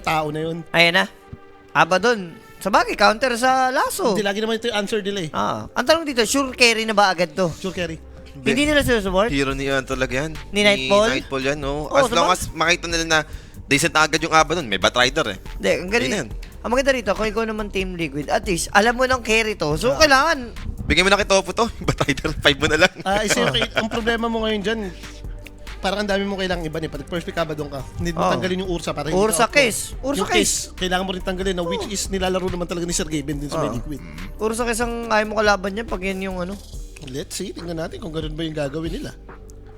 tao na yun. Ayan na. Abaddon. Sabagay, counter sa lasso. Hindi, lagi naman ito yung answer nila eh. Ang tanong dito, sure carry na ba agad to? Sure carry. Hindi nila sinusupport? Hero niya talaga yan. Ni Nightfall? Nightfall yan, no? Oo, As long sabag- as makita nila na decent na agad yung Abaddon, may Batrider eh. Hindi, ang galing. Ayun na yan. Ang maganda rito, kung ikaw naman Team Liquid, at least, alam mo ng carry to. So, kailangan, Bigyan mo na kay Topo to, Batrider, 5 mo na lang. Isa ang problema mo ngayon dyan, parang ang dami mo kailangan iba niya. Pag first pick Abaddon ka, need mo tanggalin yung Ursa para hindi Ursa ka case. Ursa yung case. kailangan mo rin tanggalin na which is nilalaro naman talaga ni Sir Gaben din sa May Liquid. Ursa case ang ayaw mo kalaban niya pag yan yung ano. Let's see, tingnan natin kung ganoon ba yung gagawin nila.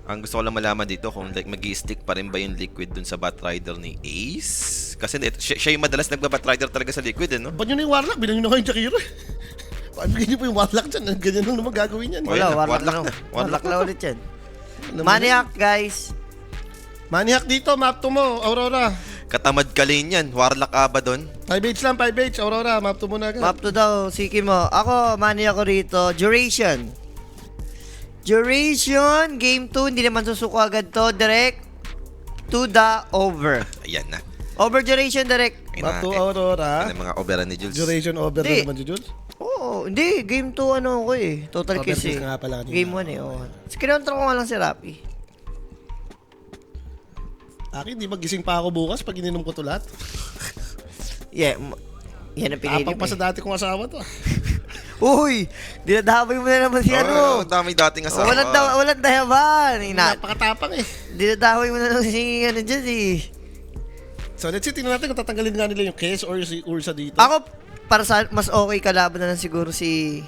Ang gusto ko lang malaman dito kung like mag-i-stick pa rin ba yung Liquid dun sa Batrider ni Ace? Kasi siya yung madalas nagba-Batrider talaga sa Liquid eh, no? Ba't yun yung Warlock? Bilang nyo na kayong Jakiro. Pabigyan nyo po yung Warlock dyan. Ganyan lang naman gagawin yan. Wala, Ayun, warlock na. Warlock na ulit yan. Maniac, guys. Maniac dito, map to mo, Aurora. Katamad ka lane yan, Warlock Abaddon. 5H lang, 5H, Aurora, map to mo na agad. Map to daw, siki mo. Ako, Maniac ko rito. Duration. Duration, game 2, hindi naman susuko agad to. Direct to the over. Ayan na. Over duration, direct. Ayun Map to na, Aurora. Ayun na mga overan ni Jules. Duration over Hindi. na naman, Jules. Oo, hindi. Game 2 ano ko eh. Total Over kiss kiss eh. ka nga pala kanina. Game 1 eh. Oh. Kinontra ko nga lang si Rapi. Akin, di ba gising pa ako bukas pag ininom ko to lahat? Yeah, yan ang pinili Apang mo pa sa eh. dati kong asawa to. Uy! Dinadahabay mo na naman si ano. Dami dating asawa. Walang dayaban. Napakatapang eh. Dinadahabay mo na naman si ano dyan eh. So let's see, tingnan natin kung tatanggalin nga nila yung Kes or si Ursa dito. Ako, para sa mas okay kalaban na lang siguro si...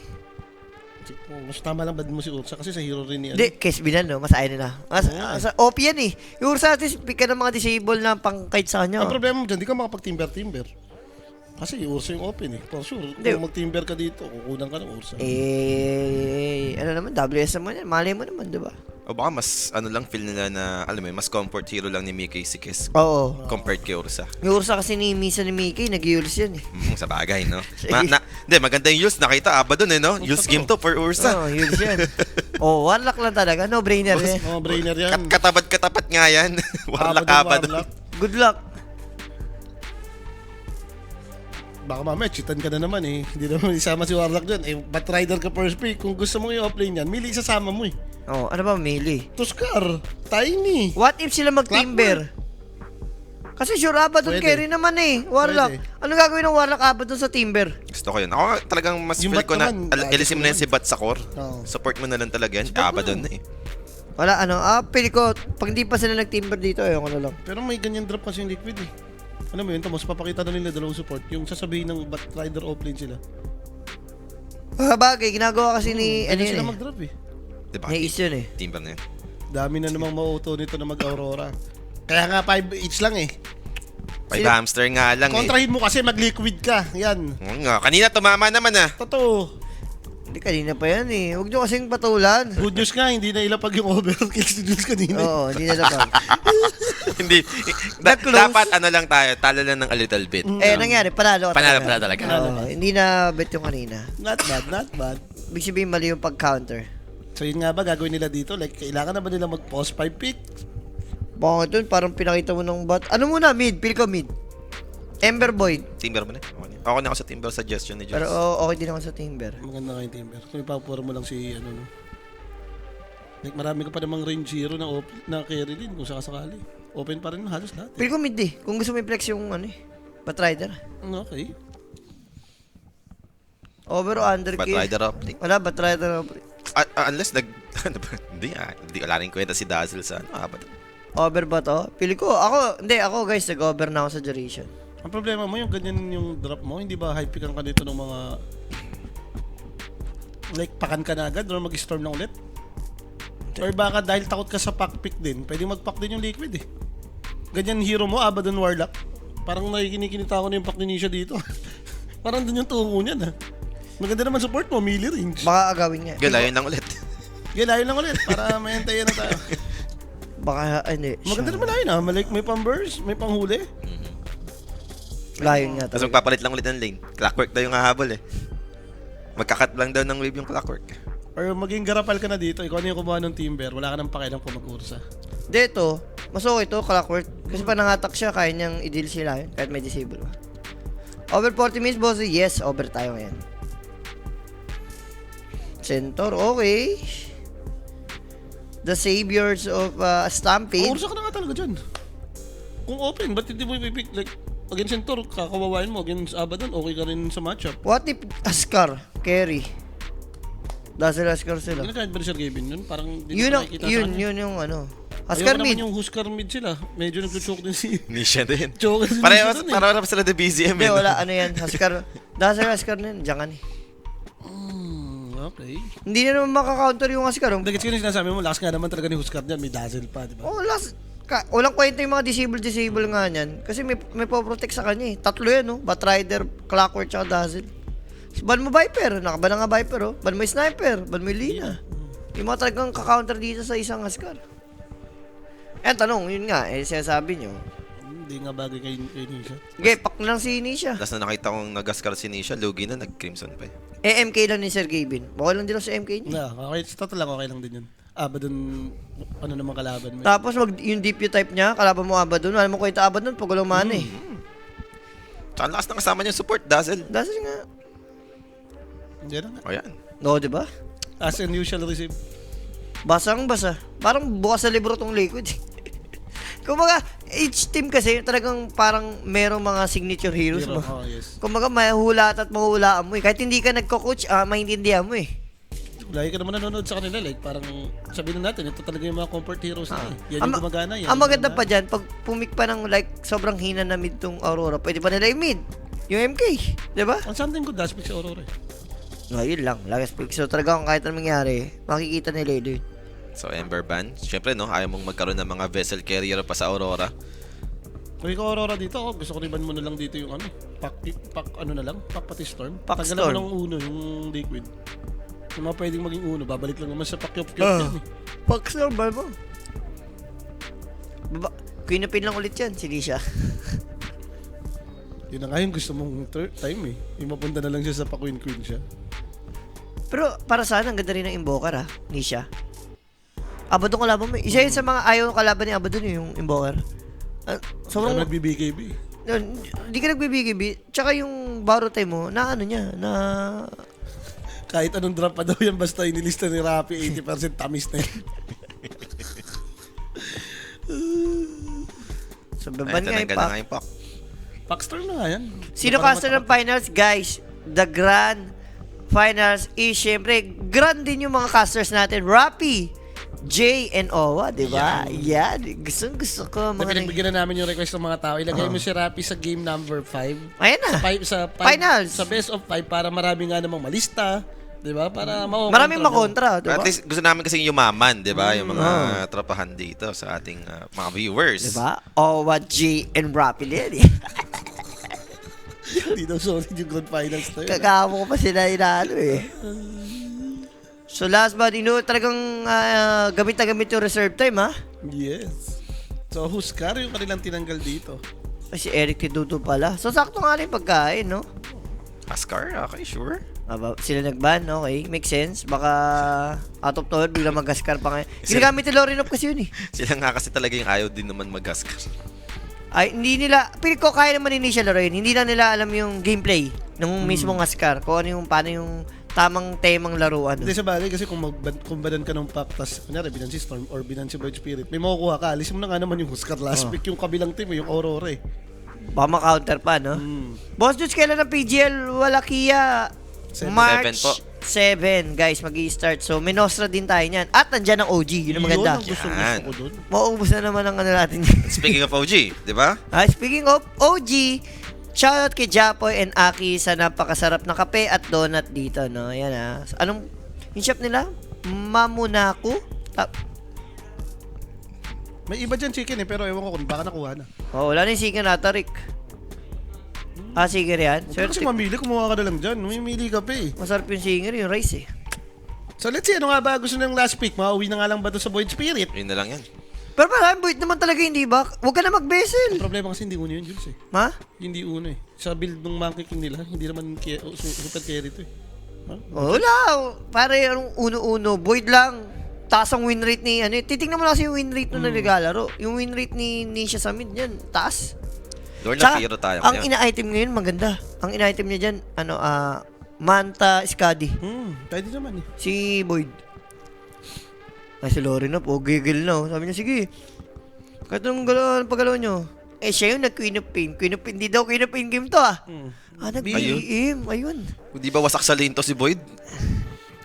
Mas tama lang bad mo si Ursa kasi sa hero rin niya. Hindi, Kes Binan, no? Mas ayaw nila. Mas OP yan eh. Yung Ursa, at least, pick ka ng mga disable na pang-kite sa kanya. Ang problema mo dyan, di ka makapag-timber-timber. Kasi yung Ursa yung open eh. For sure, Hindi. kung mag-timber ka dito, kukunan ka ng Ursa. Ano naman, WS naman yan. Malay mo naman, diba? O baka mas ano lang feel nila na alam mo, mas comfort hero lang ni Mickey si Kiss Oo. compared kay Ursa. Yung Ursa kasi ni Misa ni Mickey, nag-yulis yan eh. Sa bagay, no? Hindi, maganda yung Yules. Nakita, Abaddon eh, no? Yules game to for Ursa. Oo, yulis yan. Warlock lang talaga. No-brainer yan. Mga brainer yan. Katapat nga yan. Warlock Abaddon. Warlock. Good luck. Baka mamaya, cheatan ka na naman eh. Hindi naman isama si Warlock dyan. Eh, Batrider ka first pick. Kung gusto mong i-offlane yan, mili isasama mo eh. Oh, ano ba melee? Tuskar, Tiny. What if sila mag-timber? Kasi sure Abaddon Pwede. carry naman eh. Warlock. Pwede. Ano gagawin ng Warlock Abaddon sa timber? Gusto ko yun. Ako talagang mas Yung feel ko na Bat naman, elisim na yan si Bat sa core. Oo. Support mo na lang talaga yan. Support mo Abaddon lang. na eh. Wala, pili ko, pag hindi pa sila nag-timber dito, ayoko na lang. Pero may ganyan drop kasi yung Liquid eh. Ano mo yun, Tomos, papakita na nila dalawang support. Yung sasabihin ng Batrider offlane sila. Bagay, ginagawa kasi ni, ano Ganyan yun sila eh. mag-drop eh. Diba? May is yun eh. Timber na yun. Dami na namang mauto nito na mag-Aurora. Kaya nga 5 each lang eh. 5 hamster nga lang eh. Kontrahin mo kasi mag-liquid ka. Yan. Oo nga. Kanina tumama naman ah. Totoo. Hindi, kanina pa yan eh. Huwag nyo kasing patulan. Good news nga, hindi na ilapag yung overkill si Jules kanina. Oo, hindi na labag. Hindi. Nag-close. Dapat ano lang tayo. Talo lang ng a little bit. Nangyari, panalo ka Panalo talaga. talaga. Oo, hindi na bet yung kanina. Not bad, not bad. Ibig sabihin mali yung pag-counter. So yun nga ba, gagawin nila dito? Like, kailangan na ba nila mag-pause 5 pick? Bakit dun? Parang pinakita mo ng bot. Ano muna? Mid. Pili ko mid. Ember Boy. Timber mo na. Ako na ako sa timber suggestion ni Jules. Pero okay din ako sa timber. Maganda nga yung timber. Kung ipapura mo lang si ano no. Like, marami ka pa namang range hero na carry din kung sakasakali. Open pa rin halos lahat. Pili ko mid eh. Kung gusto mo i-flex yung ano eh. Batrider. Okay. Over o under kill? Batrider uplink. Wala, Batrider over. Unless ano ba? Hindi wala rin kwenta si Dazzle sa ano. Abaddon. Over ba to? Pili ko. Ako guys, nag-over na ako sa duration. Ang problema mo yung ganyan yung drop mo, hindi ba high pickan ka dito ng mga like pakan ka na agad or mag-storm na ulit? Or baka dahil takot ka sa pack pick din, pwede mag-pack din yung Liquid eh. Ganyan hero mo, Abaddon Warlock. Parang nakikinikita ko na yung pack ni Nisha dito. Parang dun yung tungo niyan ha. Maganda naman support mo, melee range. Baka agawin niya. Galayon lang ulit. Galayon lang ulit para may antayan na tayo. Baka, hindi. Maganda naman layon ha, may pang-burst, may pang-huli. Layon nga Tapos talaga. magpapalit lang ulit ng lane. Clockwork daw yung hahabol eh. Magkakat lang daw ng wave yung clockwork. Or maging garapal ka na dito, ikaw na yung kumuha ng timber, wala ka nang pakialam kung mag-ursa. Dito, Mas okay to, Clockwork. Kasi pag nangatak siya, kaya niyang i-deal sila yun, kahit may disable pa. Over 40 minutes, boss. Yes, over tayo ngayon. Centaur, okay. The Saviors of Stampede. Ursa ka na nga talaga dyan. Kung open, ba't hindi mo ipipick? Like, against Centaur, kakawawain mo. Against Abaddon, okay ka rin sa matchup. What if Askar, carry? Dazzle Askar sila. Ginagamit ba ni Sir Gavin yun? Parang hindi Yun, ko nakikita sa kanya. yun yung ano. Askar Askar mid. yung Huskar mid sila. Medyo nag-choke din si... Nisha din. Choke din Pareho siya dun para sila the BZM. Hindi, wala, ano yan. Askar, Dazzle Askar na yun. Diyan eh. Okay. Hindi na naman makakounter yung Askar. Hindi kasi sinasabi mo, lakas nga naman talaga ni Huskar niyan. May dazzle pa, di ba? Oh, walang kwenta yung mga disable nga niyan. Kasi may po-protect sa kanya eh. Tatlo yan, no? Batrider, Clockwork, tsaka Dazzle. Ban mo Viper, nakaban na nga Viper, oh. Ban mo Sniper, ban mo Lina. Yung mga talagang kaka-counter dito sa isang Askar. Eh, tanong, yun nga, sinasabi nyo. Hindi nga bagay kay Nisha. Okay, pak na lang si Nisha. Last na nakita kong nag-Askar si Nisha, lugi na, nag-Crimson pa. MK lang ni Sir Gavin. Okay lang din ako sa MK niya. Okay, total lang, okay lang din yun. Abaddon, ano naman kalaban mo. Tapos yung DP type niya, kalaban mo Abaddon. Alam mo kwenta Abaddon, pag walang mana eh. Tsaka lakas na kasama niya support, Dazzle. Dazzle nga. Hindi na nga. O yan. No, di ba? As in usual receive. Basang basa. Parang bukas sa libro tong Liquid. Kumbaga, each team kasi talagang parang merong mga signature heroes mo. Oh, yes. Kumbaga, mahulat at mahulaan mo eh. Kahit hindi ka nagko-coach, maintindihan mo eh. Lagi ka naman nanonood sa kanila, like parang sabihin na natin, ito talaga yung mga comfort heroes nila. Yan yung gumagana. Yan Ang yung maganda gumagana. pa dyan, pag pumik pa ng like sobrang hina na mid tong Aurora, pwede pa nila i-mid. Yung MK, di ba? Ang something good last pick si Aurora. No, yun lang. Last pick. So talaga kung kahit anong mangyari, makikita nila yun. So, Ember Ban. Siyempre, no, ayaw mong magkaroon ng mga vessel carrier pa sa Aurora. Kung ikaw Aurora dito, gusto ko riban mo na lang dito yung ano, pack ano na lang, pack pati Storm. Pack Tagalan Storm. mo ng uno, yung Liquid. Yung mga pwedeng maging uno, babalik lang naman sa pack-up-cup yan eh. Paxor ba mo? Queen of Pin lang ulit yan, si Lisha. Yun na nga yung gusto mong third time eh. Yung mapunta na lang siya sa pa-queen siya. Pero para saan, ang ganda rin ng Invoker Nisha. Abaddon kalaban mo. Isa yun sa mga ayaw kalaban ni Abaddon yung Invoker. Sobrang Sobrang... nag-BBKB. Hindi ka nagbibigay, tsaka yung Barutai mo, na ano niya, na... Kahit anong drop pa daw yan, basta inilista ni Rappi, 80% tamis na yun. So, baban nga yung pack. yung pack. Packstorm na nga yan. Sino caster ng finals, guys? The Grand Finals is, syempre, grand din yung mga casters natin. Rappi, Jay, and Owa, di ba? Yan. Gusto ko. Pinagbigyan na namin yung request ng mga tao. Ilagay mo si Rappi sa game number 5. Ayan na. Finals. Sa best of 5 para marami nga namang malista. Di ba? Para Maraming makontra, di ba? At least gusto namin kasi yumaman, di ba? Yung mga trapahan dito sa ating mga viewers. Di ba? Owa, Jay, and Rappi din. Hindi daw solid yung grand finals na yun. Kagamo ko pa sila inaano eh. So last but talagang gamit na gamit yung reserve time Yes. So Huskar yung kanilang tinanggal dito. Ay, si Eric Tidudo pala. So sakto nga rin pagkain, no? Askar, okay, sure. Sila nag-ban, okay. Makes sense. Baka out of tower, bigla mag-Askar pa ngayon. Ginagamit ni Lorinov kasi yun eh. Sila nga kasi talaga yung ayaw din naman mag-Askar. Ay, hindi nila, pilit ko kaya naman initial Lorin. Hindi na nila alam yung gameplay ng mismong Askar. Kung ano yung, paano yung tamang temang laruan. Hindi sa bagay kasi kung badan ka ng pack, tas kunyari binansi Storm or binansi Void Spirit, may makukuha ka. Alisin mo na nga naman yung Huskar last pick, yung kabilang team, yung Aurora eh. Baka ma-counter pa, no? Boss Dudes, kailan ng PGL Wallachia? March 7, guys, mag-i-start. So, may Nostra din tayo niyan. At nandyan ang OG. Yun ang maganda. Yun ang gusto Yan. ko dun. Mauubos na naman ang ano natin. Speaking of OG, di ba? Speaking of OG, shoutout kay Japoy and Aki sa napakasarap na kape at donut dito, no? Yan Anong, yung shop nila? Mamunaku? May iba dyan chicken eh, pero ewan ko kung baka nakuha na. Wala na yung singer nata, Rick. Singer yan? Huwag kasi mamili, kumuha ka na lang dyan. Mamimili ka pa eh. Masarap yung singer, yung rice eh. So let's see, ano nga ba gusto ng last pick? Mauwi na nga lang ba ito sa Void Spirit? Yun na lang yan. Pero parang buit naman talaga, hindi ba? Huwag ka na mag-vessel. Ang problema kasi hindi uno yun, Jules eh. Ma? Hindi uno eh. Sa build ng Monkey King nila, hindi naman super carry to eh. Wala. Pare, anong uno-uno. Void lang. taas ang win rate ni, titignan mo lang kasi yung win rate nung naglalaro. Yung win rate ni Nisha sa mid, yan, taas. Lord Tsaka, na hero tayo ang ngayon. ina-item ngayon, maganda. Ang ina-item niya dyan, Manta Skadi. Pwede naman eh. Si Boyd. Ay, si Lorin na po, gigil na. Sabi niya, sige. Kahit anong pagalaw nyo. Eh, siya yung nag-Queen of Pain. Queen of Pain, di daw Queen of Pain game to nag-BM. Ayun. Di ba wasak sa lane to si Boyd?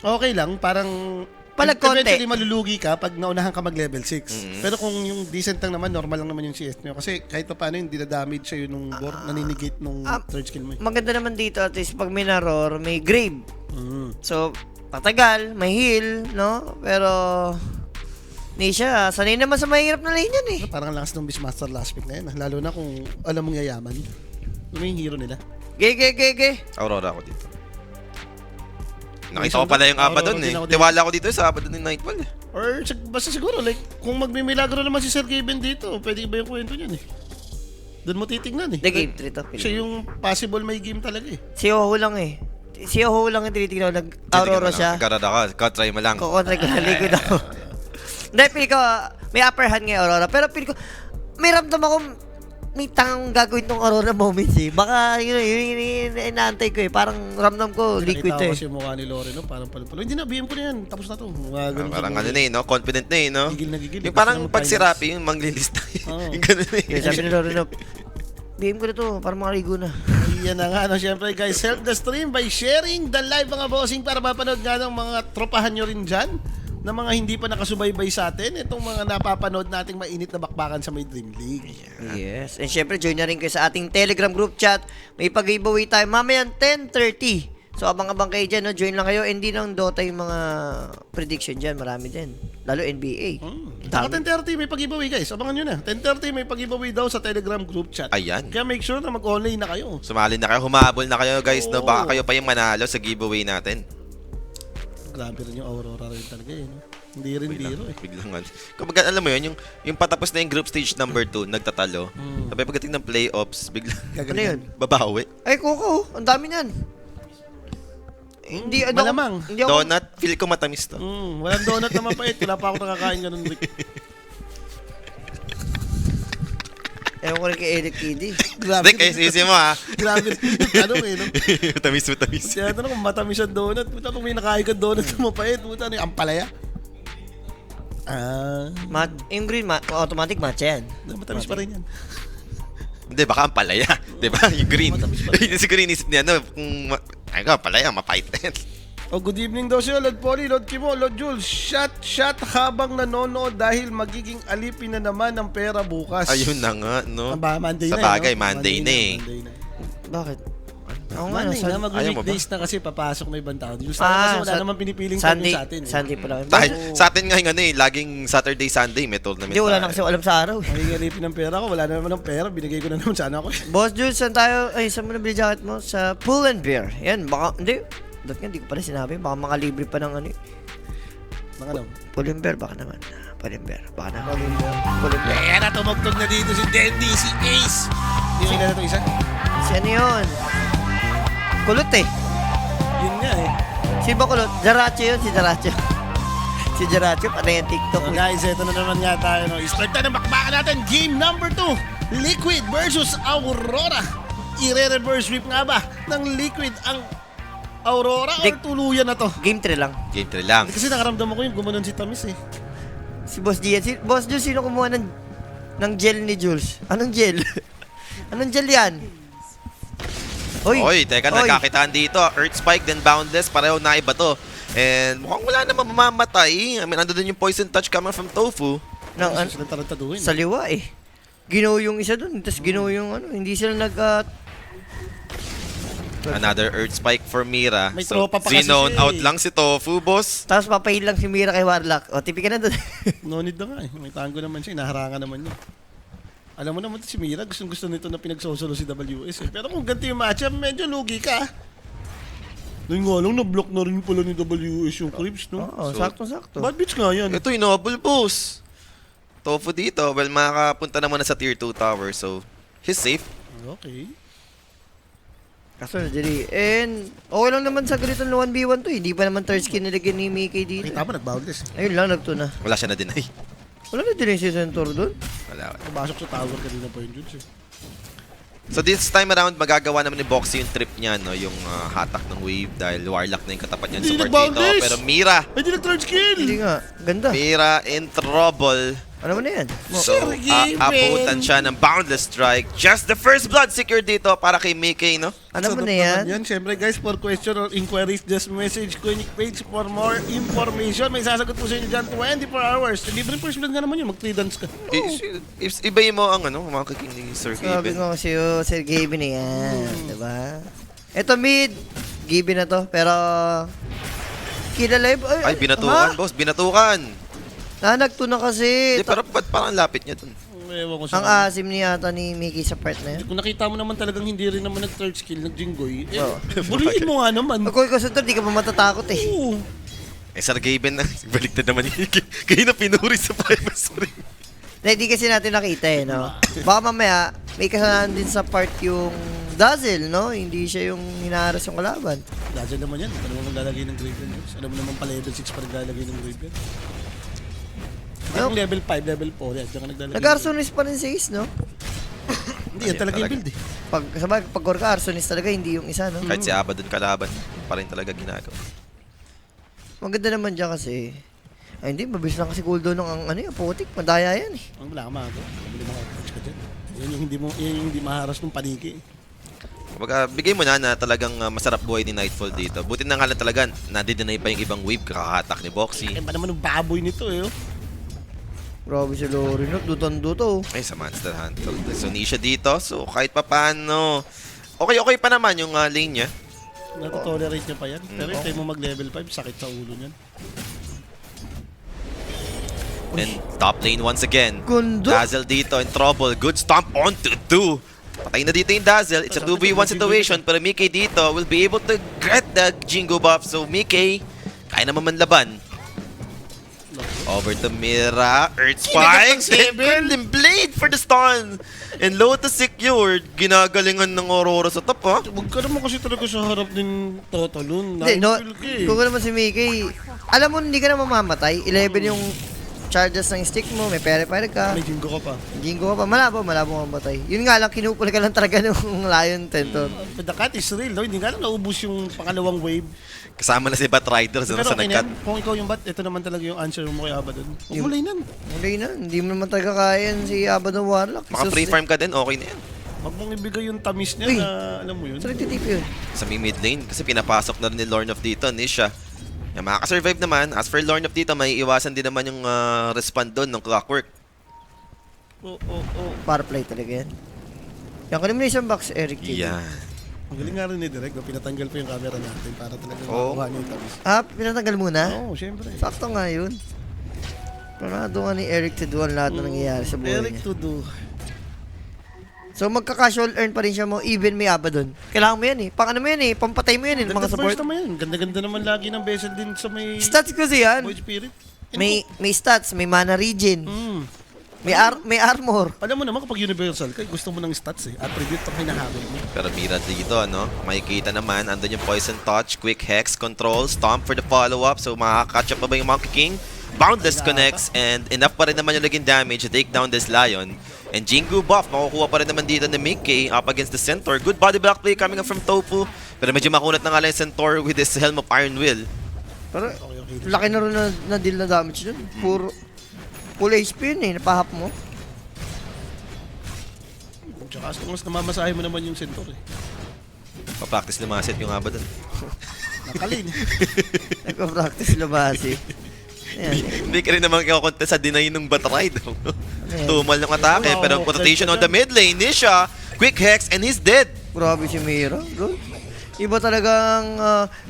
Okay lang, parang Palag konti. eventually malulugi ka pag naunahan ka mag level 6. Pero kung yung decent lang naman, normal lang naman yung CS nyo. Kasi kahit pa paano yung dinadamage sa'yo nung board, naninigate nung third skill mo. Maganda naman dito at least pag may naror, may grave. Mm. So, tatagal, may heal, no? Pero, Nisha, sanay naman sa mahirap na lane yan eh. Parang ang lakas ng Beastmaster last pick na yun. Lalo na kung alam mong yayaman. Ano yung hero nila? Ge. Aurora ako dito. Nakita Isang ko pala yung Aurora Abaddon din eh. ako dito. Tiwala ko dito sa Abaddon ng Nightfall eh. Or basta siguro, like, kung magmimilagro naman si Sir Gaben dito, pwede ba yung kwento niyan eh? Doon mo titignan eh. The game 3 to. Siya yung possible may game talaga eh. Si Oho lang eh. Si Oho lang yung tinitignan ko. Nag-Aurora siya. Karada ka, try mo lang. Kukontra ko na likod ako. Hindi, pili ko, may upper hand ngayon Aurora. Pero pili ko, may ramdam ako, may tangang gagawin tong Aurora moments eh. Baka yun inaantay ko eh. Parang ramdam ko, liquid Nakita ko eh. kasi yung mukha ni Lore, no? Parang palo-palo. Hindi na, BM ko na yan. Tapos na to. Mga ganun Parang siguro. ano na eh, no? Confident na eh, no? Gigil na gigil. Yung parang Gusto na pag si mag-finals. Rapi, yung manglilista. Oo. Yung ganun eh. Kaya sabi ni Lord, BM ko na to, para makaligo na. Yan na nga, no? Siyempre guys, help the stream by sharing the live mga bossing para mapanood nga ng mga tropahan nyo rin dyan na mga hindi pa nakasubaybay sa atin. Itong mga napapanood nating mainit na bakbakan sa may Dream League. Yes. And syempre, join na rin kayo sa ating Telegram group chat. May pag-giveaway tayo mamaya 10:30. So, abang-abang kayo dyan, no? Join lang kayo. Hindi lang Dota yung mga prediction dyan. Marami din. Lalo NBA. Saka 10:30 may pag-giveaway guys. Abangan nyo na. 10:30 may pag-giveaway daw sa Telegram group chat. Ayan. Kaya make sure na mag-online na kayo. Sumali na kayo, humabol na kayo guys, no? Oo. Baka kayo pa yung manalo sa giveaway natin. Grabe rin yung Aurora rin talaga eh. No? Hindi rin biro eh. Biglang ano. Kumbaga, alam mo yun, yung patapos na yung group stage number 2, nagtatalo. Sabi pagdating ng playoffs, biglang Ano yun? babawi. Ay, Coco. Ang dami niyan. Hindi, Malamang. Hindi ako, Donut, feel ko matamis to. Walang donut na mapait. Wala pa ako nakakain ganun, Rick. ewan ko rin kay Eric Kiddy. Grabe. Rick, eh, sisi mo ha. Grabe rin yung tanong eh. No? matamis. Kaya tanong kung matamis ang donut. Puta, kung may nakain ka donut na mapait. Puta, ano yung ampalaya? Yung green, automatic match yan. Matamis pa rin yan. Hindi, baka ang palaya. Di ba? Yung green. Matamis pa rin. Siguro inisip niya, no? Kung, ay ka, palaya, mapait na yan. Oh, good evening daw siya, Lord Polly, Lord Kimo, Lord Jules. Shot habang nanonood dahil magiging alipin na naman ng pera bukas. Ayun na nga, no? Monday Sa na bagay, no? Monday na eh. Monday na. Bakit? Oo nga, Monday na, Ayaw mo ba? mag-weekdays na kasi papasok na ibang tao. Yung sana kasi wala naman pinipiling time Sunday, sa atin. Sunday pa lang. Dahil sa atin nga yung ano eh, laging Saturday, Sunday, may tournament Hindi, wala tayo. na kasi alam sa araw. Magiging alipin ng pera ko, wala na naman ng pera, binigay ko na naman sana ako. Boss Jules, saan tayo? Ay, saan mo nabili jacket mo? Sa Pull and Bear. Yan, baka, hindi. Dati nga, hindi ko pala sinabi. Baka makalibre pa ng ano eh. Mga ano? Pull and Bear, baka naman. Pull and Bear, baka naman. Pull and Bear. Ayan na, tumugtog na dito si Dendy, si Ace. Yung na ito isa? Si ano yun? Kulot eh. Yun nga eh. Si ba kulot? Jaracho yun, si Jaracho. Si Jaracho, panay ang TikTok. So guys, ito na naman nga tayo. No? Start na ng bakbakan natin. Game number 2. Liquid versus Aurora. I-reverse sweep nga ba ng Liquid ang Aurora or tuluyan na to? Game 3 lang. Game 3 lang. Kasi nakaramdam ako yung gumanon si Tamis eh. Si Boss Gian. Si Boss Jules, sino kumuha ng gel ni Jules? Anong gel? Anong gel yan? Oy, teka, nagkakitaan dito. Earth Spike, then Boundless. Pareho na iba to. And mukhang wala namang mamamatay. I mean, ando dun yung Poison Touch coming from Tofu. Kasi sila tarantaduhin. Sa liwa eh. Ginaw yung isa dun, tapos ginaw yung ano, hindi sila Another Earth Spike for Mira. May tropa pa kasi Zone siya out eh. lang si Tofu, boss. tapos papahil lang si Mira kay Warlock. O, tipi ka na dun. No need na nga eh. May tango naman siya. Inaharangan naman niya. Alam mo naman si Mira, gusto nito na pinagsosolo si WS eh. Pero kung ganito yung matchup, medyo lugi ka. Doon nga lang, na-block na rin pala ni WS yung creeps, no? Oo, sakto-sakto. Bad bitch nga yan. Ito, inobble, boss. Tofu dito. Well, makakapunta naman na sa tier 2 tower. So, he's safe. Okay. Kaso nadali. And okay lang naman sa ganitong 1v1 to eh. Hindi pa naman third skin nilagyan ni Mickey dito. Kita ba, nag-boundless. Ayun lang, nagtuna. Wala siya na deny. Wala na din si Centaur doon. Wala. Pumasok sa tower kanina po yung Judes eh. So this time around, magagawa naman ni Boxy yung trip niya, no? Yung hatak ng wave dahil Warlock na yung katapat niya Hindi support nag-boundless! dito. Pero Mira, Ay, di nag-third skill! Hindi nga. Ganda. Mira in trouble. Ano man na yan? So, abutan siya ng Boundless Strike. Just the first blood secured dito para kay Mickey, no? Ano man Sarap na yan? naman yan. Siyempre guys, for question or inquiries, just message Quinic page for more information. May sasagot po sa inyo dyan 24 hours. Libre first blood nga naman yun, mag-3 dance ka. Ibayin mo ang mga kaking ni Sir Sabi Gaben. ko kasi Sir Gabe na yan. Diba? Ito mid. Gabe na to. Pero kinalive. Ay, binatukan, boss. Binatukan. Nagtuna kasi. Hindi, pero ba't parang lapit niya dun? Ewan ko sa Ang asim ni yata ni Mickey sa part na yan. Kung nakita mo naman talagang hindi rin naman nag-third skill, nag-jinggoy, Oo. buliin mo nga naman. Ako ikaw sa di ka pa matatakot eh. Oo. Sir Gaben na. Baliktad naman yun. Kayo na pinuri sa Primus rin. Hindi kasi natin nakita eh, no? Baka mamaya, may kasalanan din sa part yung Dazzle, no? Hindi siya yung hinaharas yung kalaban. Dazzle naman yan. Ito naman maglalagay ng Graveyard. Alam mo naman pa level 6 pa naglalagay ng Graveyard. Yung level 5, level 4 yan. Diyan ka naglalagay. Nag-arsonis pa rin si Ace, no? Hindi, yan talaga yung build eh. Pag core ka, arsonis talaga, hindi yung isa, no? Kahit si Aba dun kalaban, pa rin talaga ginagawa. Maganda naman dyan kasi. Ay, hindi, mabilis lang kasi cooldown ng ano yan, putik, madaya yan eh. Ang wala ka mago. Mabili mga approach ka dyan. Yan yung hindi maharas ng paniki. Kumbaga, bigay mo na talagang masarap buhay ni Nightfall dito. Buti na nga lang talaga, nadidenay pa yung ibang wave, kakahatak ni Boxy. Eh, ba naman yung baboy nito eh. Oh. Grabe si Lori, no? Dutan-duto. Ay, sa Monster Hunter. So, Nisha dito. So, kahit pa paano. Okay pa naman yung lane niya. Natotolerate niya pa yan. Pero yung time mo mag-level 5, sakit sa ulo niyan. And top lane once again. Gundo. Dazzle dito in trouble. Good stomp on to 2. Patay na dito yung Dazzle. It's a 2v1 situation. Pero Mickey dito will be able to get the Jingo buff. So, Mickey, kaya naman manlaban. Over to Mira, Earth Spikes, and Curling Blade for the stun. And Lotus secured, ginagalingan ng Aurora sa top, ha? Huwag ka naman kasi talaga sa harap din Totalon. Hindi, no, Nakikil ka eh. kung naman si Mickey, alam mo, hindi ka na mamamatay. 11 yung charges ng stick mo, may purifier ka. May jingo ka pa. Jingo ka pa, malabo mamatay. Yun nga lang, kinupul ka lang talaga ng Lion Tentor. But the cat is real, no? Hindi nga lang naubos yung pangalawang wave. Kasama na si Batrider sa Pero okay na nagkat. yan. Kung ikaw yung bat, ito naman talaga yung answer mo kay Abaddon. Huwag mo lainan. Hindi na, hindi mo naman talaga kaya yan si Abaddon Warlock. Maka free farm ka din, okay na yan. Huwag mong ibigay yung tamis niya Uy. na, alam mo yun. Saan nagtitip yun? Sa may mid lane, kasi pinapasok na rin ni Lorn of dito, Nisha. Yung makaka-survive naman. As for Lorn of dito, may iwasan din naman yung respond doon ng Clockwork. Oo. Para play talaga yan. Yan, kunin mo na isang box, Eric. Yan. Ang galing nga rin ni Direk, pinatanggal pa yung camera natin para talaga Oo. makuha niya yung tamis. Pinatanggal muna? Oo, syempre. Sakto nga yun. Planado nga ni Eric to do ang lahat na nangyayari sa buhay Eric niya. to do. So magka-casual earn pa rin siya mo, even may Abaddon. Kailangan mo yan eh. Pang ano mo yan eh, pampatay mo yan eh, ng mga Ganda support. first naman yan. Ganda-ganda naman lagi ng vessel din sa may Stats kasi yan. Void Spirit. May stats, may mana regen, may armor. Alam mo naman kapag universal ka, gusto mo ng stats eh. Attribute ang hinahabol mo. Pero Mira dito, no? Makikita naman, andun yung Poison Touch, Quick Hex, Control, Stomp for the follow-up. So makaka-catch up pa ba yung Monkey King? Boundless connects, and enough pa rin naman yung naging damage to take down this Lion. And Jingu buff, makukuha pa rin naman dito ni Mickey up against the Centaur. Good body block play coming up from Tofu. Pero medyo makunat na nga lang yung Centaur with his Helm of Iron Will. Pero laki na rin na deal na damage dun. Puro full HP yun eh, napahap mo. Tsaka mas namamasahe mo naman yung Centaur eh. Pa-practice lumasit yung Abaddon. Nakalin eh. Nagpa-practice lumasi. Ayan. Hindi ka rin naman kakonte sa deny ng Batride. Tumal ng atake, pero rotation on the mid lane, Nisha, Quick Hex, and he's dead. Grabe si Mira, bro. Iba talagang,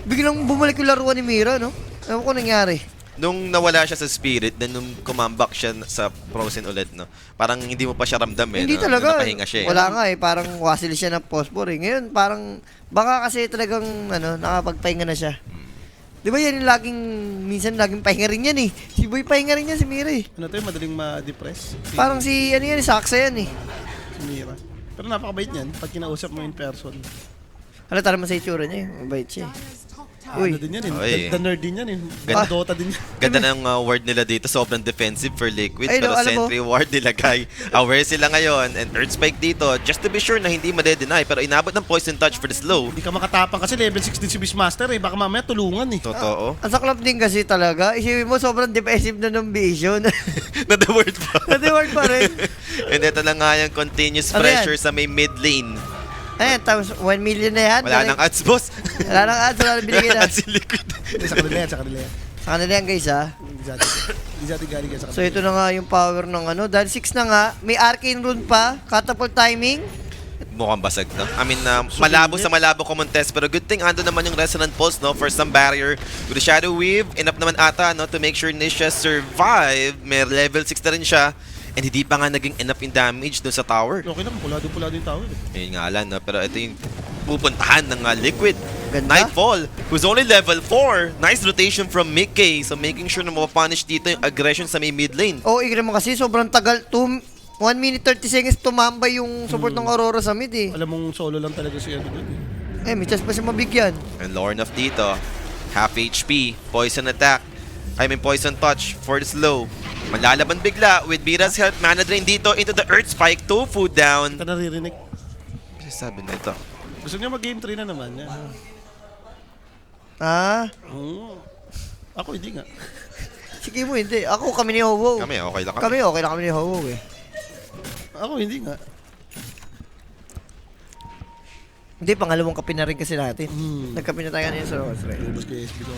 biglang bumalik yung laruan ni Mira, no? Ewan ko nangyari. Nung nawala siya sa spirit, then nung kumambak siya sa Frozen ulit, no? Parang hindi mo pa siya ramdam eh. Hindi no? talaga. Nakahinga siya eh. Wala nga eh, parang wasil siya ng phosphor eh. Ngayon, parang, baka kasi talagang, nakapagpahinga na siya. Di ba yan yung laging, minsan laging pahinga rin yan eh. Si Boy pahinga rin yan si Mira eh. Ano to yung madaling ma-depress? Parang si, Saksa yan eh. Si Mira. Pero napakabait niyan pag kinausap mo in person. Halata naman sa itsura niya eh. Mabait siya eh. Uy. Ano din yan eh. Oy. The nerd din yan eh. Ganda. Dota din yan. Ganda ng ward nila dito. Sobrang defensive for Liquid. Ay, no, pero alam mo. sentry ward nilagay. Aware sila ngayon. And Earth Spike dito. Just to be sure na hindi made-deny. Pero inabot ng Poison Touch for the slow. Hindi ka makatapang kasi level 6 din si Beastmaster eh. Baka mamaya tulungan eh. Totoo. Ang saklap din kasi talaga. Isipin mo, sobrang defensive na ng Vision. Na the word pa. Na-reward pa rin. And ito na nga yung continuous Ano pressure yan? sa may mid lane. Ayan, tapos 1 million na yan. Wala nang ads, boss. Wala nang ads, wala nang binigyan na. Ads si Liquid. Hindi, sa kanila yan, sa kanila yan. Sa kanila yan guys ha. Hindi sa ating galing yan sa kanila. So ito na nga yung power ng ano. Dahil 6 na nga, may arcane rune pa, catapult timing. Mukhang basag to. I mean, malabo sa malabo contest. Pero good thing, ando naman yung Resonant Pulse, no? For some barrier. With the Shadow Weave, enough naman ata, no? To make sure Nisha survive. May level 6 na rin siya. And hindi pa nga naging enough in damage doon sa tower. Okay lang, pulado-pulado yung tower eh. Ayun nga lang, no? Pero ito yung pupuntahan ng Liquid. Ganda. Nightfall, who's only level 4. Nice rotation from Mickey. So making sure na mapapunish dito yung aggression sa may mid lane. Oo, igre mo kasi sobrang tagal. 1 minute 30 seconds tumambay yung support ng Aurora sa mid eh. Alam mong solo lang talaga si ano doon eh. May chance pa siya mabigyan. And Lornoff dito, half HP, poison attack. Poison touch for the slow. Malalaban bigla with Vira's help. Mana drain dito into the Earth Spike. 2 food down. Ito naririnig. Ano sabi nito? Gusto niya mag-game 3 na naman yan. Ako hindi nga. Sige mo, hindi. Ako, kami ni Howo. Kami, okay lang kami. Kami, okay lang kami ni Howo eh. Ako hindi nga. Hindi, pangalawang kape na rin kasi natin. Nagkape na tayo kanina sa Rose. Ubus ko yung SB ko.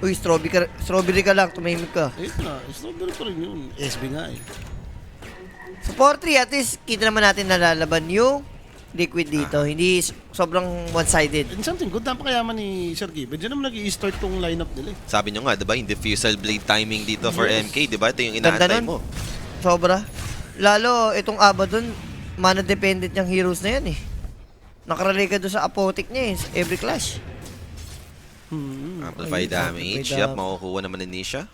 Uy, strawberry ka lang, tumahimik ka. Ayun nga, strawberry pa rin yun. SB nga eh. Sa 4-3, at least kita naman natin nalalaban yung Liquid dito. Hindi sobrang one-sided. And something good, napakayaman ni Sir Given. Diyan naman nag-i-start tong lineup nila eh. Sabi nyo nga, diba, yung diffusal blade timing dito for Yes. MK, diba? Ito yung Ganda inaantay nun. mo. Sobra. Lalo, itong Abaddon, mana-dependent yung heroes na yan eh. Nakarelay ka doon sa apotek niya eh, every clash. Amplify Ayun, damage. amplify Yup, makukuha naman ni Nisha.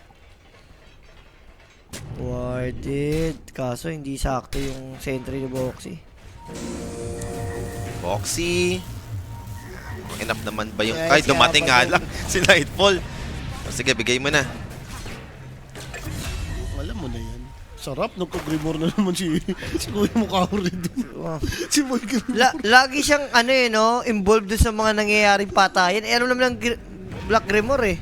Warded. Kaso hindi sakto yung sentry ni Boxy. Boxy. Enough naman ba yung... Yes, Ay, dumating nga Abaddon. lang si Nightfall. O, sige, bigay mo na. Alam mo na yan. Sarap, nagka-grimor na naman si Kuya Mukhauri dun. Wow. Si Boy Grimor. Lagi siyang ano eh no, involved dun sa mga nangyayaring patayan. Eh ano naman ang Black Grimoire eh.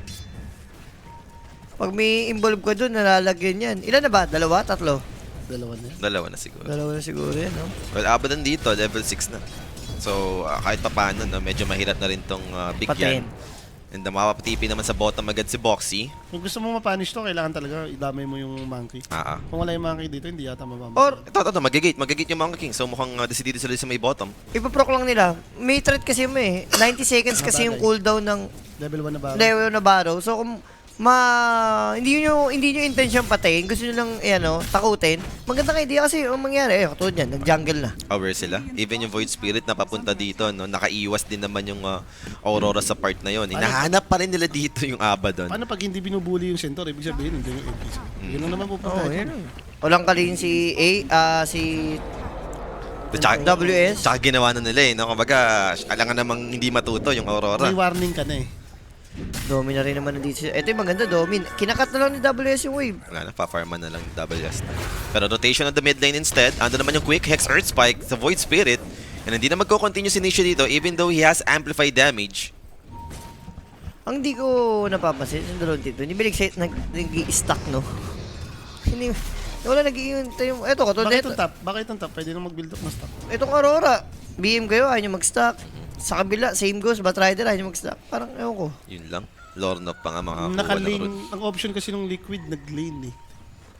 Pag may involved ka dun, nalalagyan yan. Ilan na ba? 2? 3? Dalawa na yan. Dalawa na siguro. 2 na siguro yan, no? Well, Abaddon dito, level 6 na. So, kahit pa paano, no, medyo mahirap na rin tong bigyan. Patin. And mapapatipi naman sa bottom agad si Boxy. Kung gusto mo mapanish to, kailangan talaga idamay mo yung monkey. Kung wala yung monkey dito, hindi yata mababa. Or, Ito, magigate yung mga king. So, mukhang decidido sila sa may bottom. ipaproc lang nila. May threat kasi mo eh. 90 seconds kasi yung cooldown ng Level 1 na ba? level na barrow. So, kung hindi nyo intention patayin, gusto nyo lang, takutin, magandang idea kasi ang mangyari, katulad yan, nag-jungle na. Aware sila. Even yung Void Spirit na papunta dito, no, nakaiwas din naman yung Aurora sa part na yon. Hinahanap pa rin nila dito yung Abaddon. Paano pag hindi binubuli yung centaur? Ibig sabihin, hindi yung NPC. Yun lang naman pupunta. Oo, yan. Walang kalin si si Tsaka, WS. tsaka ginawa na nila eh. No? Kumbaga, alangan namang hindi matuto yung Aurora. May warning ka na eh. Domin na rin naman nandito. Ito yung maganda, Domin. Kinakat na lang ni WS yung wave. Wala na, pa-farman na lang yung WS na. Pero rotation on the mid lane instead. Ando naman yung quick Hex Earth Spike sa Void Spirit. And hindi na magko-continue si Nisha dito even though he has amplified damage. Ang di ko napapansin, yung dalawang dito, hindi ba nag-i-stack, no? Hindi, wala nag-i-hintay yung, eto, katulad Bakit nito. itong top? Bakit itong top? Pwede nang mag-build up na stock. Itong Aurora, BM kayo, ayaw nyo mag-stack. Sa kabila, same goes, Batrider, ayaw nyo mag-stack. Parang, ewan ko. Yun lang. Lornock pa nga makakuha ng Naka-lane, road. ang option kasi ng Liquid, nag-lane eh.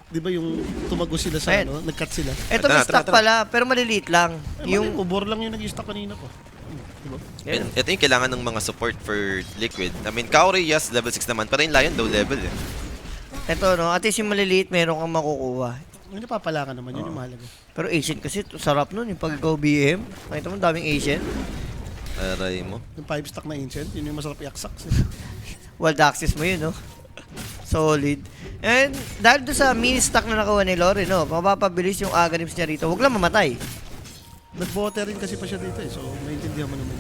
Di ba yung tumago sila sa Ayan. ano, nag-cut sila? Ito Tara, may stack tara. pala, pero maliliit lang. Yung Yung, ubor lang yung nag-stack kanina ko. Diba? And ito yung kailangan ng mga support for Liquid. I mean, Kaori, yes, level 6 naman. Pero yung Lion, low level eh. ito no, at least yung maliliit, meron kang makukuha. Hindi papala ka naman, yun yung mahalaga. Pero Asian kasi, sarap nun, yung pag-go BM. Nakita mo, daming Asian. Aray mo. Yung 5 stack na ancient, yun yung masarap i-aksak. Wild access mo yun, no? Solid. And dahil doon sa mini stack na nakuha ni Lore, no, mapapabilis yung aganims niya rito. Huwag lang mamatay. Nag-bote rin kasi pa siya dito eh, so maintindihan mo naman.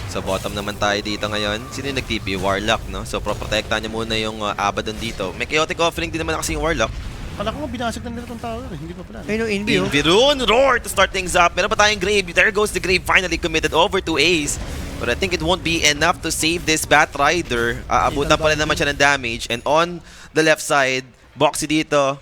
Sa bottom naman tayo dito ngayon. Sino yung nag-TP? Warlock, no? So, protektahan niya muna yung Abaddon dito. May chaotic offering din naman kasi yung Warlock. Pala ko nga binasag na nila itong tower eh. Hindi pa pala. Ayun yung Invi, oh. Invirun Roar to start things up. Meron pa tayong Grave. There goes the Grave, finally committed over to Ace. But I think it won't be enough to save this Batrider. Aabutan pa rin naman siya ng damage. And on the left side, Boxy dito.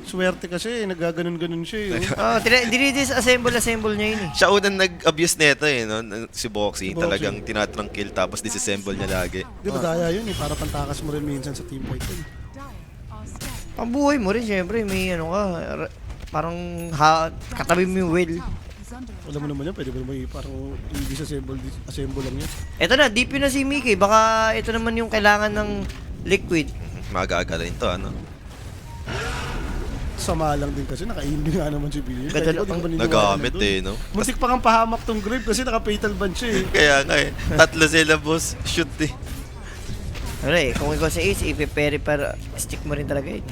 Swerte kasi, nagaganon-ganon siya eh. Oh, dinidisassemble niya yun eh. Siya unang nag-abuse nito eh, no? Si Boxy. Si Boxy. Talagang tinatrangkill tapos disassemble niya lagi. Di ba daya yun eh, para pantakas mo rin minsan sa team fight yun. Ang buhay mo rin, syempre, may ano ka, parang katabi mo yung well. Alam mo naman yan, pwede mo naman parang i-disassemble lang yan. Eto na, deep yun na si Mickey. Baka ito naman yung kailangan ng liquid. Mag-aaga rin to, ano? Sama lang din kasi, naka-inbi nga naman si Billy. Ganda- Nagamit eh, no? Muntik pa kang pahamak tong Grave kasi naka-fatal ban siya eh. Kaya nga eh. Tatlo sila, boss. Shoot eh. Ano eh, kung ikaw sa Ace, i-prepare para stick mo rin talaga eh.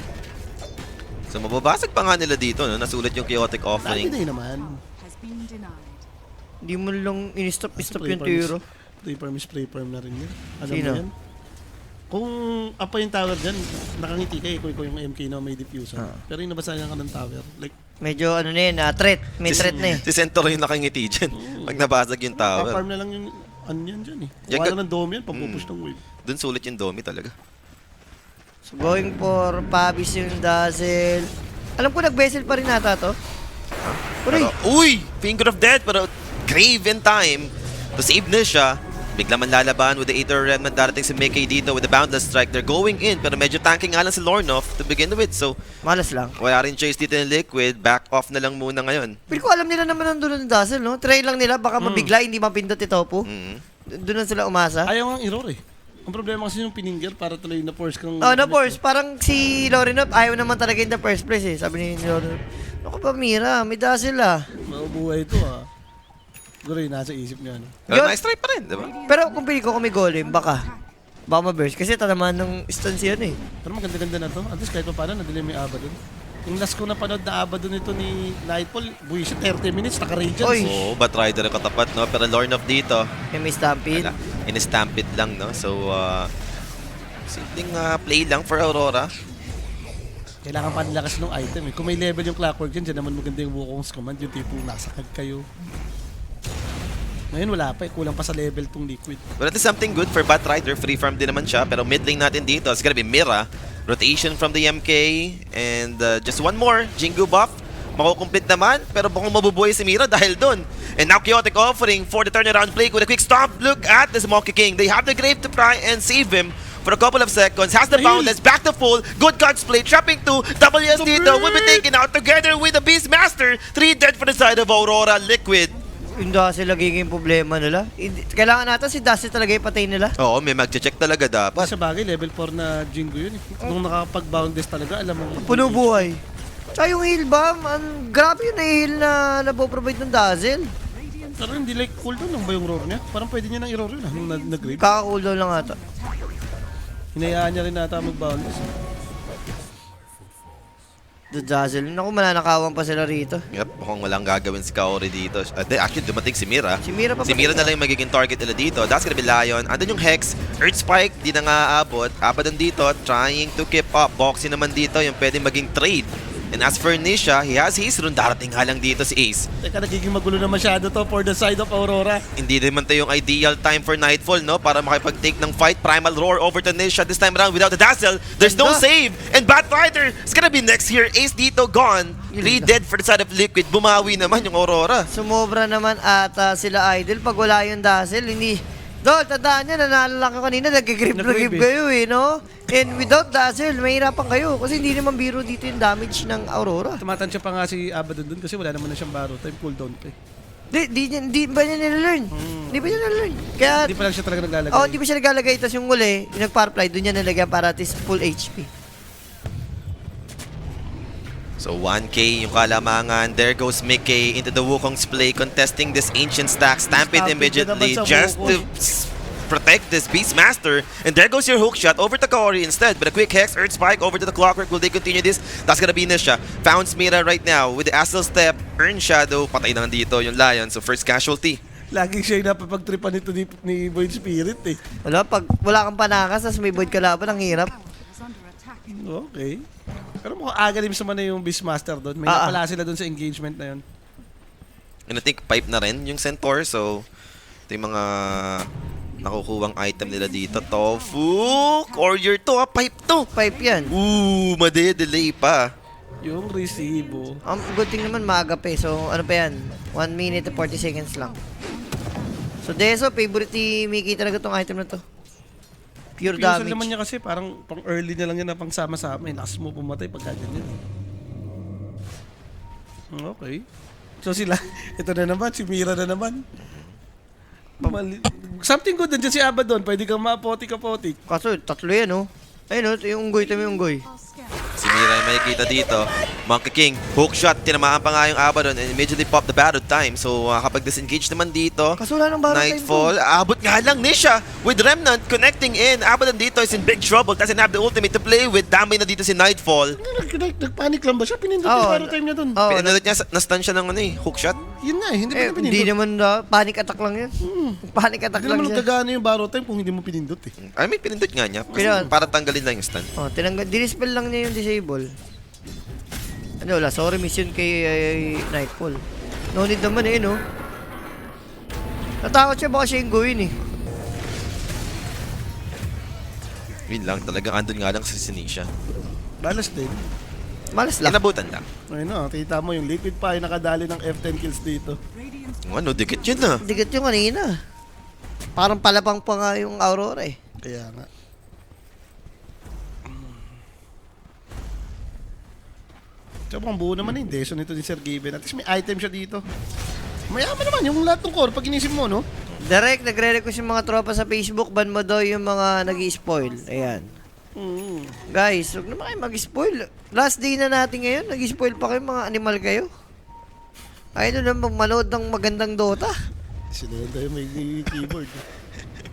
So, mababasag pa nga nila dito, no? Nasulat yung chaotic Dati offering. na yun naman. Hindi mo lang in-stop yung tiro. Spray farm na rin yun. Alam Sino? mo yan? Kung apa yung tower dyan, nakangiti ka eh kung ikaw yung MK na may diffuser. Pero yung nabasayan ka ng tower, like, Medyo ano na yun, threat. May threat na eh. Si Centaur yung nakangiti dyan. Pag nabasag yung tower. farm na lang yung ano yan dyan eh. Diyan Wala ka- ng dome yan, pagpupush ng wave. Dun sulit yung Domi talaga. So going for Pabis yung Dazzle. Alam ko nag-vessel pa rin nata to. Uray! Pero, uy! Finger of Death! Pero Grave in time to save Nisha. Bigla man lalaban with the Aether Remnant darating si Mickey dito with the Boundless Strike. They're going in pero medyo tanking nga lang si Lornoff to begin with. So, Malas lang. wala rin choice dito ng Liquid. Back off na lang muna ngayon. Pero ko alam nila naman nandun ng Dazzle, no? Try lang nila, baka mabigla, hindi mapindot ito po. Doon lang sila umasa. Ayaw ang error eh. Ang problema kasi yung pininger para tuloy na force kang... Oh, no, force. Parang si Lorinov, ayaw naman talaga in the first place eh. Sabi ni Lorinov, ako pa, Mira, may Dazzle ah. Maubuhay ito ah. Siguro yung nasa isip niya. No? Pero Yun. nice try pa rin, di ba? Pero kung pili ko kung may golem, baka ma-burst. Kasi ito naman ng stance yan eh. Pero maganda-ganda na to. At least kahit pa paano, nadali may Abaddon. Yung last ko napanood na Abaddon nito ni Nightfall, buwis 30 minutes, naka-radiance. Oy. Oo, Batrider ang katapat, no? Pero Lornoff dito, May stampede. wala. In-stampede lang, no? So, simpleng play lang for Aurora. Kailangan pa nila kasi ng item eh. Kung may level yung Clockwork dyan naman maganda yung Wukong's Command, yung tipong nasakag kayo. Ngayon wala pa eh, kulang pa sa level tong Liquid. But that is something good for Batrider. Free farm din naman siya. Pero mid lane natin dito, it's gonna be Mira. Rotation from the MK. And just one more. Jingu buff. Makukomplete naman. Pero bukong mabubuhay si Mira dahil dun. And now Chaotic offering for the turnaround play with a quick stop. Look at this Monkey King. They have the Grave to try and save him for a couple of seconds. Has the Boundless. Back to full. Good cards play. Trapping 2. WS dito will be taken out together with the Beastmaster. 3 dead for the side of Aurora. Liquid. Yung Dazzle laging yung problema nila. Kailangan natin si Dazzle talaga yung patay nila. Oo, may mag-check talaga dapat. Sa bagay, level 4 na Jingo yun eh. Nung nakapag-boundless talaga, alam mo. Puno buhay. Tsaka yung heal ba? Grabe yung heal na naboprovide ng Dazzle. Pero hindi like cooldown lang ba yung roar niya? Parang pwede niya nang i-roar yun ah, nung nag-grave. Kaka-cooldown lang ata. Hinayaan niya rin nata mag-boundless. The Dazzle. Naku, mananakawan pa sila rito. Yep, mukhang walang gagawin si Kaori dito. Actually, dumating si Mira. Si Mira pa Si Mira na lang yung magiging target nila dito. That's gonna be Lion. Andun yung Hex. Earth Spike, di na nga aabot. Abaddon dito, trying to keep up. Boxy naman dito, yung pwedeng maging trade. And as for Nisha, he has his rune. Darating nga lang dito si Ace. Teka, nagiging magulo na masyado to for the side of Aurora. Hindi naman to yung ideal time for Nightfall, no? Para makipag-take ng fight. Primal Roar over to Nisha this time around without the Dazzle. There's no Ganda. save. And Batrider is gonna be next here. Ace dito gone. 3 dead for the side of Liquid. Bumawi naman yung Aurora. Sumobra naman ata sila Idol pag wala yung Dazzle. Hindi. Dol, tandaan nyo, nanalo lang ko kanina, nag-grip Nag-grip eh. kayo eh, no? And without Dazzle, mahirapan kayo. Kasi hindi naman biro dito yung damage ng Aurora. Tumatansya pa nga si Abaddon dun kasi wala naman na siyang baro time cooldown pa eh. Di ba niya nilalearn? Di ba niya nilalearn? Kaya, Hindi pa lang siya talaga naglalagay. oh, di ba siya naglalagay? Tapos yung uli, yung nag-powerfly, doon niya nalagyan para at least full HP. So 1K yung kalamangan. There goes Mickey into the Wukong's play, contesting this ancient stack. Stampede Stampede immediately na naman sa just to protect this Beastmaster. And there goes your hook shot over to Kaori instead. But a quick Hex, Earth Spike over to the Clockwork. Will they continue this? That's gonna be Nisha. Found Mira right now with the Astral Step. Earn Shadow. Patay na dito yung Lion. So first casualty. Laging siya yung napapagtripan nito ni Void Spirit eh. Wala, pag wala kang panakas, tapos may void kalaban, ang hirap. Okay. Pero mukhang agalim sa na yung Beastmaster doon. May napala sila doon sa engagement na yun. And I think pipe na rin yung Centaur. So, ito yung mga nakukuhang item nila dito. Tofu! Courier to ha! Pipe to! Pipe yan. Made-delay pa. Yung resibo. Ang good thing naman, maaga pa eh. So, ano pa yan? 1 minute to 40 seconds lang. So, Deso, favorite ni Mickey talaga tong item na to. Pure Usual damage. naman niya kasi parang pang early na lang yan na pang sama-sama. Lakas mo pumatay pagka ganyan. Okay. So sila, ito na naman, si Mira na naman. Something good nandiyan si Abaddon. Pwede kang maapotik-apotik. Kaso, tatlo yan, oh. Ayun, oh, yung unggoy, tama yung unggoy. Si Mira yung makikita dito. Monkey King, hook shot. Tinamaan pa nga yung Abaddon and immediately pop the battle time. So kapag disengage naman dito, Kaso wala nang baro time Nightfall, abot nga lang Nisha with Remnant connecting in. Abaddon dito is in big trouble. Doesn't have the ultimate to play with. Damay na dito si Nightfall. Nagpanic lang ba siya? Pinindot yung Oo, baro time niya dun. Oo, Pinanood niya, na-stun siya ng ano eh, hook shot. Yun na eh, hindi pa eh, niya pinindot. hindi naman panic attack lang yan. Panic attack Hindi lang naman siya. nagkagano yung baro time kung hindi mo pinindot eh. I mean, pinindot nga niya. Kasi Kaya- para tanggalin lang yung stun. Oh, tinanggal, dinispel lang niya yung disable. Ano, wala, sorry mission kay Nightfall. No need naman eh, no? Natakot siya, baka siya yung gawin eh. Yun lang, talagang andun nga lang si Sinisha. Balas din. Malas lang. Inabutan lang. Ayun na, kita mo yung Liquid pa ay nakadali ng F10 kills dito. Ano, dikit yun ah. Digat yung kanina. Parang palapang pa nga yung Aurora eh. Kaya nga. Tsaka mukhang buo naman yung Deso nito ni Sir Given. At least may item siya dito. Mayaman naman yung lahat ng core pag inisip mo, no? Direct, nagre-request yung mga tropa sa Facebook, ban mo daw yung mga nag-i-spoil. Ayan. Guys, huwag naman kayo mag-spoil. Last day na natin ngayon, nag-i-spoil pa kayo, mga animal kayo. Ayun na lang manood ng magandang Dota. Sila yun tayo may keyboard.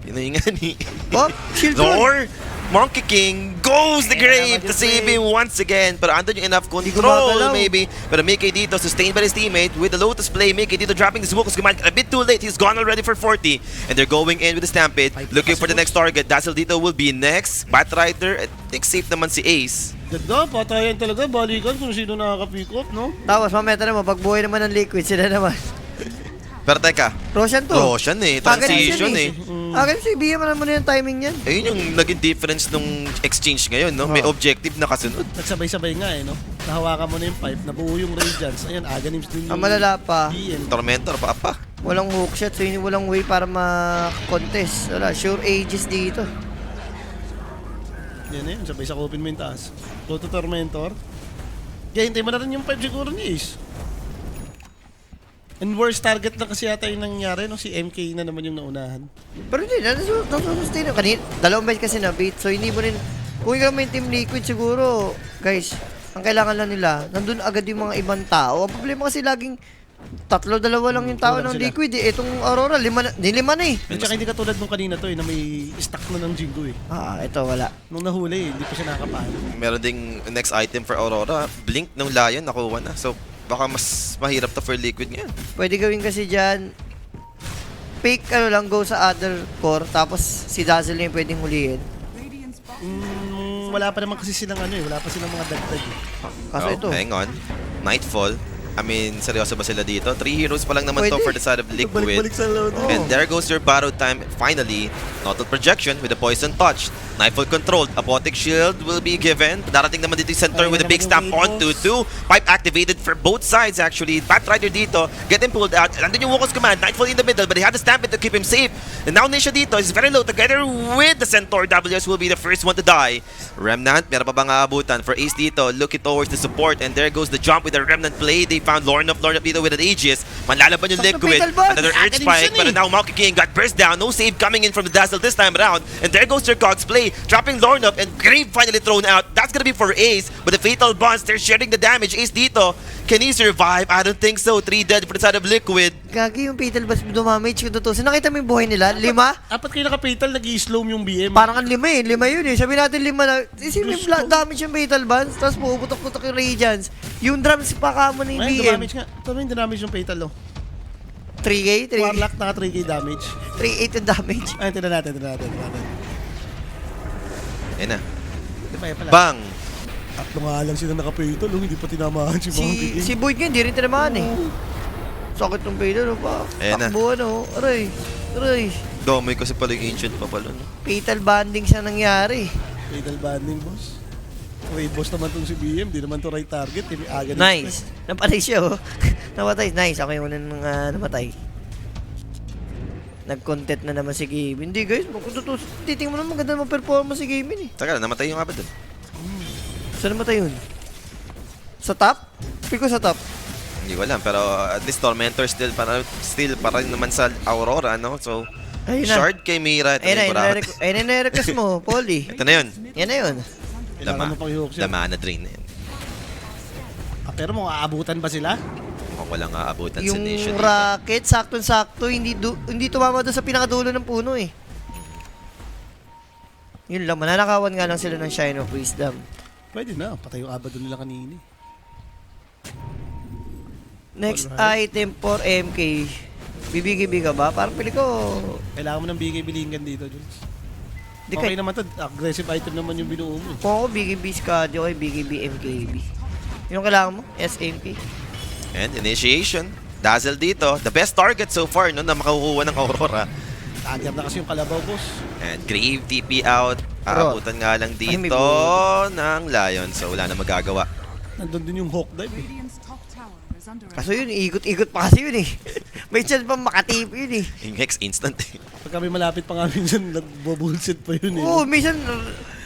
Pinoy nga ni Oh, shield one. Lord! Monkey King goes the grave to save him once again. Pero andun yung enough control gumagalaw. maybe. Pero Mickey dito sustained by his teammate with the Lotus play. Mickey dito dropping the smoke. Command a bit too late. He's gone already for 40. And they're going in with the Stampede. Looking for the next target. Dazzle dito will be next. Batrider. I think safe naman si Ace. Ganda, patayan talaga. Balikan kung sino nakaka-pick up, no? Tapos mameta naman, pag buhay naman ng Liquid, sila naman. Pero teka, Roshan to. Roshan eh. Transition eh. Agad si BM naman yung timing yan. Ayun yung naging difference nung exchange ngayon, no? May objective na kasunod. Nagsabay-sabay nga eh, no? Nahawakan mo na yung pipe, nabuo yung Radiance. Ayan, Aganims din Ang malala pa, BM. Tormentor pa. walang hookshot, so yun walang way para ma-contest. Wala, sure ages dito. Yan eh, sabay sa open mo yung taas. Go to Tormentor. Kaya hintay mo na rin yung pipe siguro ni Ace. And worst target lang kasi yata yung nangyari, no? Si MK na naman yung naunahan. Pero hindi, nasusustain na. Kanina, dalawang beses kasi na-beat, so hindi mo rin, kung ikaw may Team Liquid siguro, guys, ang kailangan lang nila, nandun agad yung mga ibang tao. Ang problema kasi laging, dalawa lang yung tao kulang ng sila. Liquid eh. Itong Aurora, lima na eh. At saka hindi katulad nung kanina to eh, na may stack na ng Jingo eh. Ito wala. Nung nahuli eh, hindi pa siya nakakapalo. Meron ding next item for Aurora. Blink ng Lion, nakuha na. So, baka mas mahirap to for Liquid ngayon. Pwede gawin kasi dyan, pick lang, go sa other core, tapos si Dazzle na yung pwedeng huliin. Wala pa naman kasi silang ano eh, wala pa silang mga dagdag eh. Kaso ito, Hang on. Nightfall. I mean, seryoso ba sila dito? 3 heroes pa lang naman to Pwede. for the side of Liquid. Balik-balik sa load. Oh. And there goes your battle time finally. Notal projection with the poison touch. Nightfall controlled. Apotic shield will be given. Darating naman dito yung center with a big stamp onto 2. Pipe activated for both sides actually. Batrider dito. Getting pulled out. Nandun yung Wukong's command. Nightfall in the middle but he had the stampede to keep him safe. And now Nisha dito is very low together with the Centaur. WS will be the first one to die. Remnant, meron pa bang aabutan for Ace dito. Looking towards the support and there goes the jump with the Remnant play. They found Lorn of dito with an Aegis. Manlalaban yung Sakto Liquid. fatal bond. Another Earth Academy Spike. siya But eh. now Monkey King got burst down. No save coming in from the Dazzle this time around. And there goes their Cogs play. Dropping Lorn up and Grave finally thrown out. That's gonna be for Ace. But the Fatal Bonds, they're sharing the damage. Ace dito. Can he survive? I don't think so. 3 dead for the side of Liquid. gagi yung fatal bass dumamage kung totoo. So nakita mo yung buhay nila? 5? Apat kayo naka-fatal, nag-i-slow yung BM. Parang ang 5 eh. 5 yun eh. Sabi natin 5 na. Isipin yung damage yung fatal bands. Tapos puputok-putok yung Radiance. Yung drums pa ka mo ng Ay, BM. damage nga. Ito yung damage yung fatal oh. 3K? 3K? Warlock naka 3k damage. 3.8 yung damage. Ay, tignan natin. Ayun na. Di ba, pala. Bang! Tatlo nga lang sila naka-payto, hindi pa tinamaan si Monkey. Si Boyd nga, hindi rin tinamaan eh. Sakit ng payto, no pa? Ayan na. Takbo, ano? Aray. Domoy kasi pala yung ancient pa pala. No? Fatal banding siya nangyari. Fatal banding, boss. Wait, boss naman tong si BM, di naman to right target. Aga Nice. Napatay siya, oh. Napatay. Nice. Ako yung unang namatay. Nag-content na naman si Gavin. Hindi, guys. Titingnan mo naman maganda naman performance si Gavin, eh. Saka na, namatay yung abad doon. Saan namatay yun? Sa top? Feel ko sa top. Hindi ko alam, pero at least Tormentor still para rin naman sa Aurora, no? So, Ayun na. shard kay Mira. Ito na yung Buraot. Ayun na request mo, Polly. Ito na yun. Yan na yun. Kailangan mo pang i-hook siya. Lama na drain na yun. Pero mo, aabutan ba sila? Mukhang walang aabutan sa Yung nation dito. rocket, sakto-sakto, hindi tumama doon sa pinakadulo ng puno eh. Yun lang, mananakawan nga lang sila ng Shine of Wisdom. Pwede na, patay yung abad nila kanina. Next Alright. item for MK. Bibigay ka ba? Parang pili ko. Kailangan mo ng bigay bilingan dito, Jules. Di Okay kay, naman to, aggressive item naman yung binuo mo. kung ako BKB Skadi, okay BKB MKB. Yung kailangan mo? SMK. And initiation. Dazzle dito. The best target so far, no? Na makakuha ng Aurora. Tagger na kasi yung kalabaw, boss. And Grave TP out. Aabutan nga lang Ay, may dito ng Lion. So, wala na magagawa. Nandun din yung Hawk Dive eh. Radiant's top tower is under Kaso yun, ikot-ikot pa kasi yun eh. May chance pa makatip yun eh. Yung Hex instant. Pagka may malapit pa nga minsan, nagbo-bullshit pa yun eh. Oo, minsan,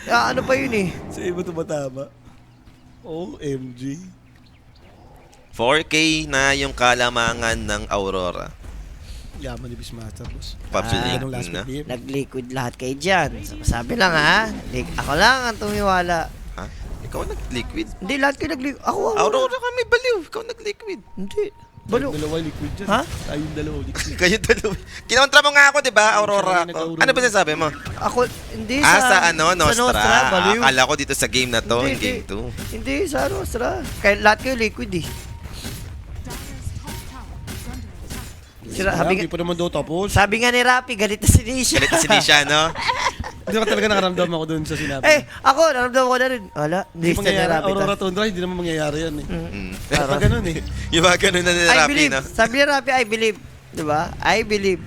ano pa yun eh. Sa iba tumatama. OMG. 4K na yung kalamangan ng Aurora. Yaman ni Bismaster, boss. PUBG League Anong last na. pick, BM? Nag-liquid lahat kayo dyan. Sabi lang ha, ako lang ang tumiwala. Ha? Ikaw nag-liquid? Hindi, lahat kayo nag-liquid. Ako, Aurora kami baliw. Ikaw nag-liquid. Hindi. Balo. Dalawa liquid dyan. Ha? Tayong dalawa liquid. Kayo dalawa. Kinontra mo nga ako, di ba? Aurora Siya ako. nag-Aurora. Ano ba sinasabi mo? Ako, hindi Sa ano, Sa Nostra. baliw. Akala ko dito sa game na to, in Hindi, game 2. Hindi, sa Nostra. Kaya lahat kayo liquid eh. Dyer's top tower is under attack. Sira, Hindi pa naman daw tapos. sabi nga ni Rapi, galit na si Nisha. Galit si Nisha, no? Hindi ko talaga nakaramdam ako dun sa sinabi. Eh, ako, naramdaman ko na rin. Wala, Hindi hindi sa ni mangyayari. Rapi. Aurora Tundra, hindi naman mangyayari yan eh. Mm. Pag ganun eh. Yung mga ganun na I nilarapi, believe. no? Sabi ni Rapi, I believe. Diba? I believe.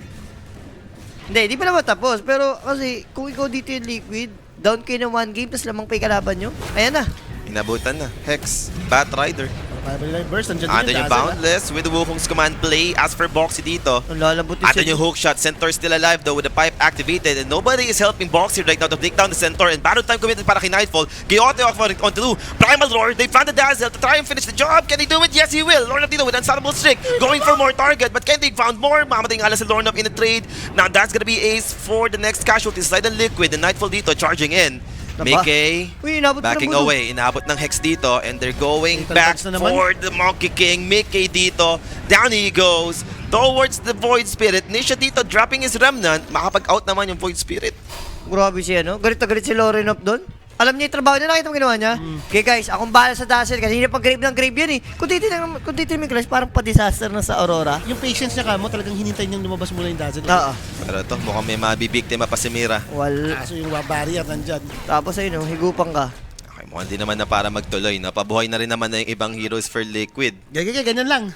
Hindi pa naman tapos. Pero kasi, kung ikaw dito yung liquid, down kayo ng 1 game, tapos lamang pa yung kalaban nyo, ayan na. Inabutan na. Hex. Bat Rider. Kaya ba nila yung burst? Andyan Andun din yung Dazzle, Boundless with Wukong's command play. As for Boxy dito, Ang lalambot yung andun yung hook shot. Centaur still alive though with the pipe activated. And nobody is helping Boxy right now to take down the Centaur. And battle time committed para kay Nightfall. Giote off on Tulu. Primal Roar. They found the Dazzle to try and finish the job. Can he do it? Yes, he will. Lornab dito with Unstoppable Streak. Going for more target. But can they found more? Mamating alas si Lornab in the trade. Now that's gonna be ace for the next casualty. Slide and Liquid. And Nightfall dito charging in. Naba? Mickey Uy, inabot ko backing ng bulo. away. Inaabot ng Hex dito. And they're going Lethal back Dance na naman. for the Monkey King. Mickey dito. Down he goes. Towards the Void Spirit. Nisha dito dropping his Remnant. Makapag-out naman yung Void Spirit. Grabe siya, no? Galit na galit si Lorenop doon. Alam niya yung trabaho niya, nakita mo ginawa niya? Okay guys, akong bahala sa Dazzle kasi hindi pa grave ng grave yan eh. Kung titignan mo guys, parang pa-disaster na sa Aurora. Yung patience niya ka mo, talagang hinintay niyang lumabas muna yung Dazzle. Oo. Pero ito, mukhang may mabibiktima pa si Mira. Kaso yung barrier nandyan. Tapos ayun, oh, higupan ka. Okay, mukhang di naman na para magtuloy. Napabuhay na rin naman na yung ibang heroes for Liquid. Ganyan lang.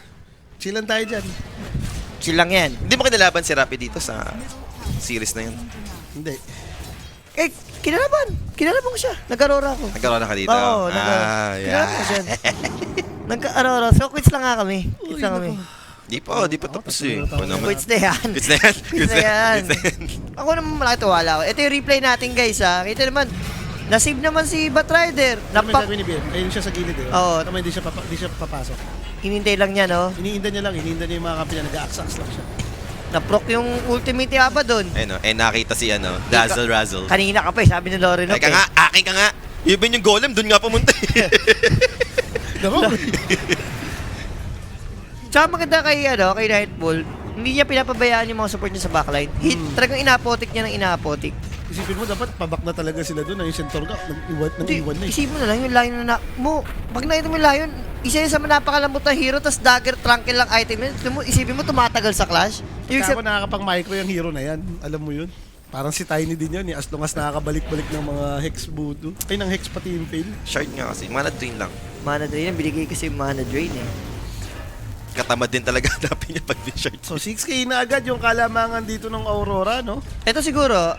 Chill lang tayo dyan. Chill lang yan. Hindi mo kinalaban si Rappi dito sa series na yun. Hindi. Eh, kinalaban ko siya. Nag-Aurora ako. Nagkaroon na ka dito? Oo, kinalaban yeah. ko siya. Nagka-Aurora. So, quits lang nga kami. Quits lang kami. Di pa tapos eh. Ako naman. Quits na yan. Quits na yan. Quits na yan. Quits na yan. Ako naman malaki tuwala ako. Ito yung replay natin guys ha. Kita naman, nasave naman si Batrider. Ano may gagawin ni BM? Ayun siya sa gilid eh. Oo. Tama, hindi siya papasok. Hinintay lang niya no. Iniinda niya yung mga kampi niya. Nag-a-axe lang siya. Na-proc yung ultimate yaba doon. Ayun o, nakita si Dazzle Razzle. Kanina ka pa eh, sabi ni Loren. Ay ka nga, akin ka nga. Even yung golem, dun nga pumunta eh. Diba? Tsaka maganda kay Nightfall, hindi niya pinapabayaan yung mga support niya sa backline. Talagang inapotik niya ng inapotik. Isipin mo, dapat pabak na talaga sila doon. Yung Centaur ka, nag-iwan na eh. Isipin mo na lang yung lion na mo. Pag nakita mo yung lion, isa yun sa napakalambot na hero, tas dagger tranquil lang item yun. Isipin mo, tumatagal sa clash. Ibig Kaya ako nakakapang-micro yung hero na yan. Alam mo yun? Parang si Tiny din yun, as long as nakakabalik-balik ng mga Hex Voodoo. Ay, ng Hex pati yung fail. Shard nga kasi, mana drain lang. mana drain yan, binigay kasi yung mana drain eh. Katamad din talaga hanapin niya pag di-shard. So 6K na agad yung kalamangan dito ng Aurora, no? Ito siguro,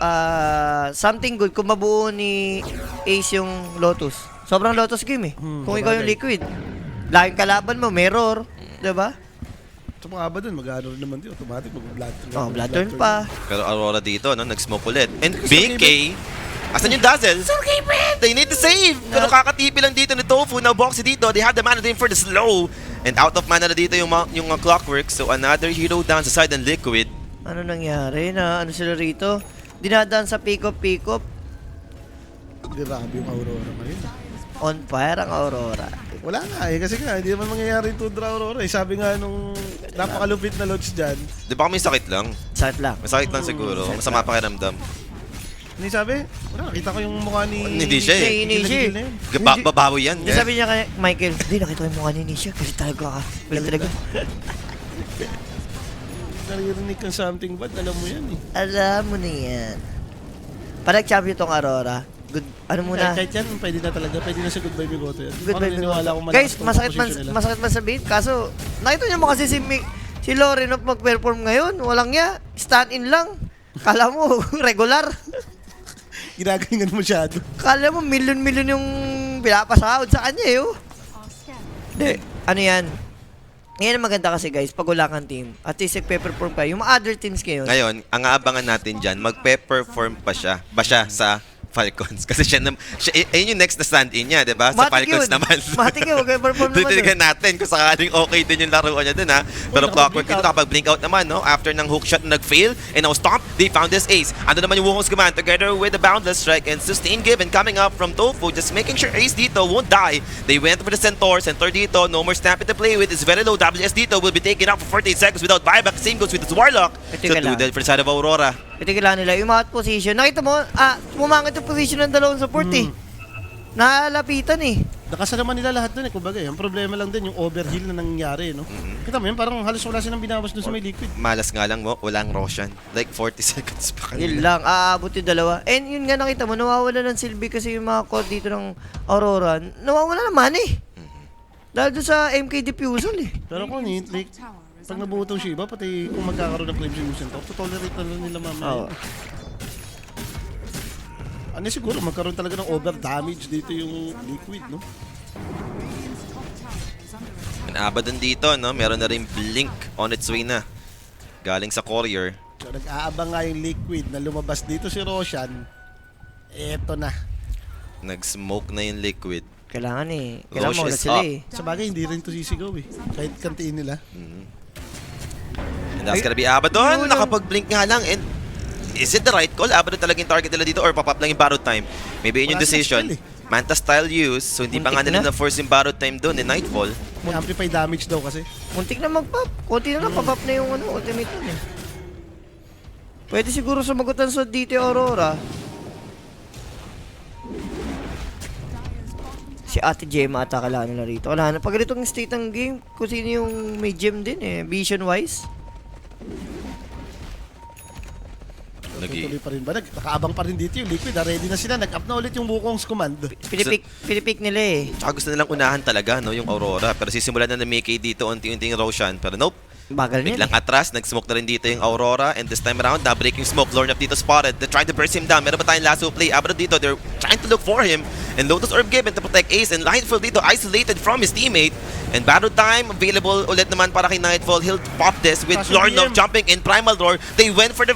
something good kung mabuo ni Ace yung Lotus. Sobrang Lotus game eh. Kung ikaw yung sabagay. Liquid. Laking kalaban mo, mirror. Diba? So mga ba dun, mag-ano rin naman din, automatic, mag-blood turn. Oh, blood turn pa. Pero Aurora dito, no, nag-smoke ulit. And BK, asan yung Dazzle? They need to save! Pero kakatipi lang dito ni Tofu, na boxy dito. They have the mana drain for the slow. And out of mana na dito yung Clockwork. So another hero down sa side ng Liquid. Ano nangyari na ano sila rito? Dinadaan sa pick-up. Grabe yung Aurora ngayon. On fire ang Aurora. Wala nga eh, kasi nga, hindi naman mangyayari yung Tundra Aurora. Eh, sabi nga nung napakalupit na lodge dyan, Di ba kami sakit lang? Sakit lang. Masakit lang siguro. Masama pakiramdam. hindi sabi, wala, nakita ko yung mukha ni... Hindi siya eh. Hindi siya. na yun. Babawi yan. Hindi sabi niya kay Michael, hindi nakita ko yung mukha ni Nisha kasi talaga galit talaga. Naririnig kang something bad, alam mo yan eh. Alam mo na yan. Parang champion tong Aurora. Good, ano muna? Kahit yan, pwede na talaga, pwede na sa Goodbye Bigoto yan. Goodbye, Parang naniniwala ko malakas Guys, tong position nila. masakit man sabihin. Kaso, nakita niyo mo kasi si Lorenov mag-perform ngayon. Walang niya. Stand-in lang. Kala mo, regular. Ginagalingan masyado. Kala mo, milyon-milyon yung pinapasahod sa kanya eh. Oh. Hindi, ano yan? Ngayon ang maganda kasi guys, pag wala kang team, at least nagpe-perform ka. Yung mga other teams ngayon, Ngayon, ang aabangan natin dyan, magpe-perform pa siya sa Falcons. Kasi ayun yung next na stand-in niya, di ba? Sa Matik Falcons yun. naman. Matik yun, magpe-perform naman Titiligan natin kung sakaling okay din yung laruan niya dun, ha? Pero Clockwork nakapag-blink dito, nakapag-blink out naman, no? After ng hook shot na nag-fail, and now stomp, they found this ace. Ando naman yung Wukong's command together with the boundless strike and sustain given coming up from Tofu, just making sure ace dito won't die. They went for the Centaur dito, no more Stampede to play with, is very low. WS dito will be taken out for 48 seconds without buyback. Same goes with his Warlock. Ito So yung 2 dead for the side of Aurora. ito kailangan nila, yung mga position. Nakita mo, pumangit yung position ng dalawang support eh. Nalapitan eh. Nakasalaman nila lahat dun eh, kumbaga. Ang problema lang din yung overheal na nangyari, no? Kita mo yun, parang halos wala silang binawas dun sa may Liquid. Malas nga lang mo, walang Roshan. Like 40 seconds pa Yun kanina. lang, aabot yung dalawa. And yun nga nakita mo, nawawala ng silbi kasi yung mga core dito ng Aurora, nawawala naman eh. Dahil doon sa MK Diffusal eh. Pero kung like, pag nabuo tong Shiba, pati kung magkakaroon ng Crimson Musen to tolerate na lang nila mamaya. Oo. Ano siguro, magkaroon talaga ng over damage dito yung Liquid, no? Ang Abaddon dito, no? Meron na rin Blink on its way na. Galing sa Courier. So nag-aabang nga yung Liquid na lumabas dito si Roshan. Eto na. Nag-smoke na yung Liquid. Kailangan eh. Kailangan Roche mo is sila up. eh. Sa bagay, hindi rin to sisigaw eh. Kahit kantiin nila. And that's gonna be Abaddon. Nakapag-blink nga lang. And is it the right call? Abaddon talaga yung target nila dito or pop-up lang yung Barrow time? Maybe yun yung Wala silang decision. skill Manta style use. So hindi pa nga Muntik nila na. na-force yung Barrow time doon in Nightfall. May amplify damage daw kasi. Muntik na mag-pop. Kunti na lang, pop-up na yung ultimate nun eh. Pwede siguro sumagot ang sword dito yung Aurora. Si Ate Gemma ata kailangan nila rito. Wala na. Pag ganitong state ng game, kung sino yung may gem din eh, vision-wise. Lagi. Tuloy pa rin ba? Nakaabang pa rin dito yung Liquid. Ready na sila. Nag-up na ulit yung Wukong's command. Pinipik nila eh. Tsaka gusto nilang unahan talaga, no, yung Aurora. Pero sisimulan na ng Mickey dito, unti-unting Roshan. Pero nope. Bagal niya. Biglang atras, nag-smoke na rin dito yung Aurora. And this time around, na-breaking smoke. Lorn up dito spotted. They're trying to burst him down. Meron ba tayong lasso play? Abaddon dito, they're trying to look for him. And Lotus Orb given to protect Ace. And Nightfall dito, isolated from his teammate. And Battle Time, available ulit naman para kay Nightfall. He'll pop this with Kaso Lornov BM. jumping in Primal Roar. They went for the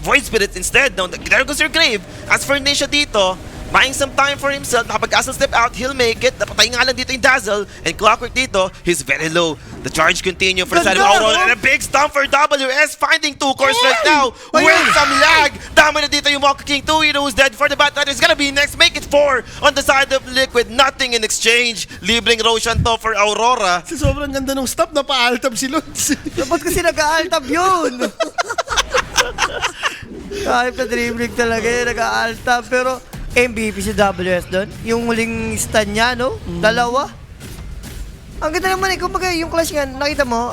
Void Spirits instead. Now, there goes your grave. As for Nisha dito, buying some time for himself. Nakapag-castle step out, he'll make it. Napatay nga lang dito yung Dazzle. And Clockwork dito, he's very low. The charge continue for the side of Ganda, Aurora. oh! And a big stomp for WS, finding two cores right now. With some lag. Dami na dito yung Mocha King. 2 heroes dead for the Bat Riders. Gonna be next. Make it 4 on the side of Liquid. Nothing in exchange. Libreng Roshan to for Aurora. Kasi sobrang ganda nung stop na pa-altab si Lods. Dapat kasi nag-aaltab yun. Kahit na dribbling talaga yun, nag-aaltab. Pero MVP si WS doon. Yung huling stun niya, no? Dalawa. Ang ganda naman kumbaga yung Clash nga, nakita mo,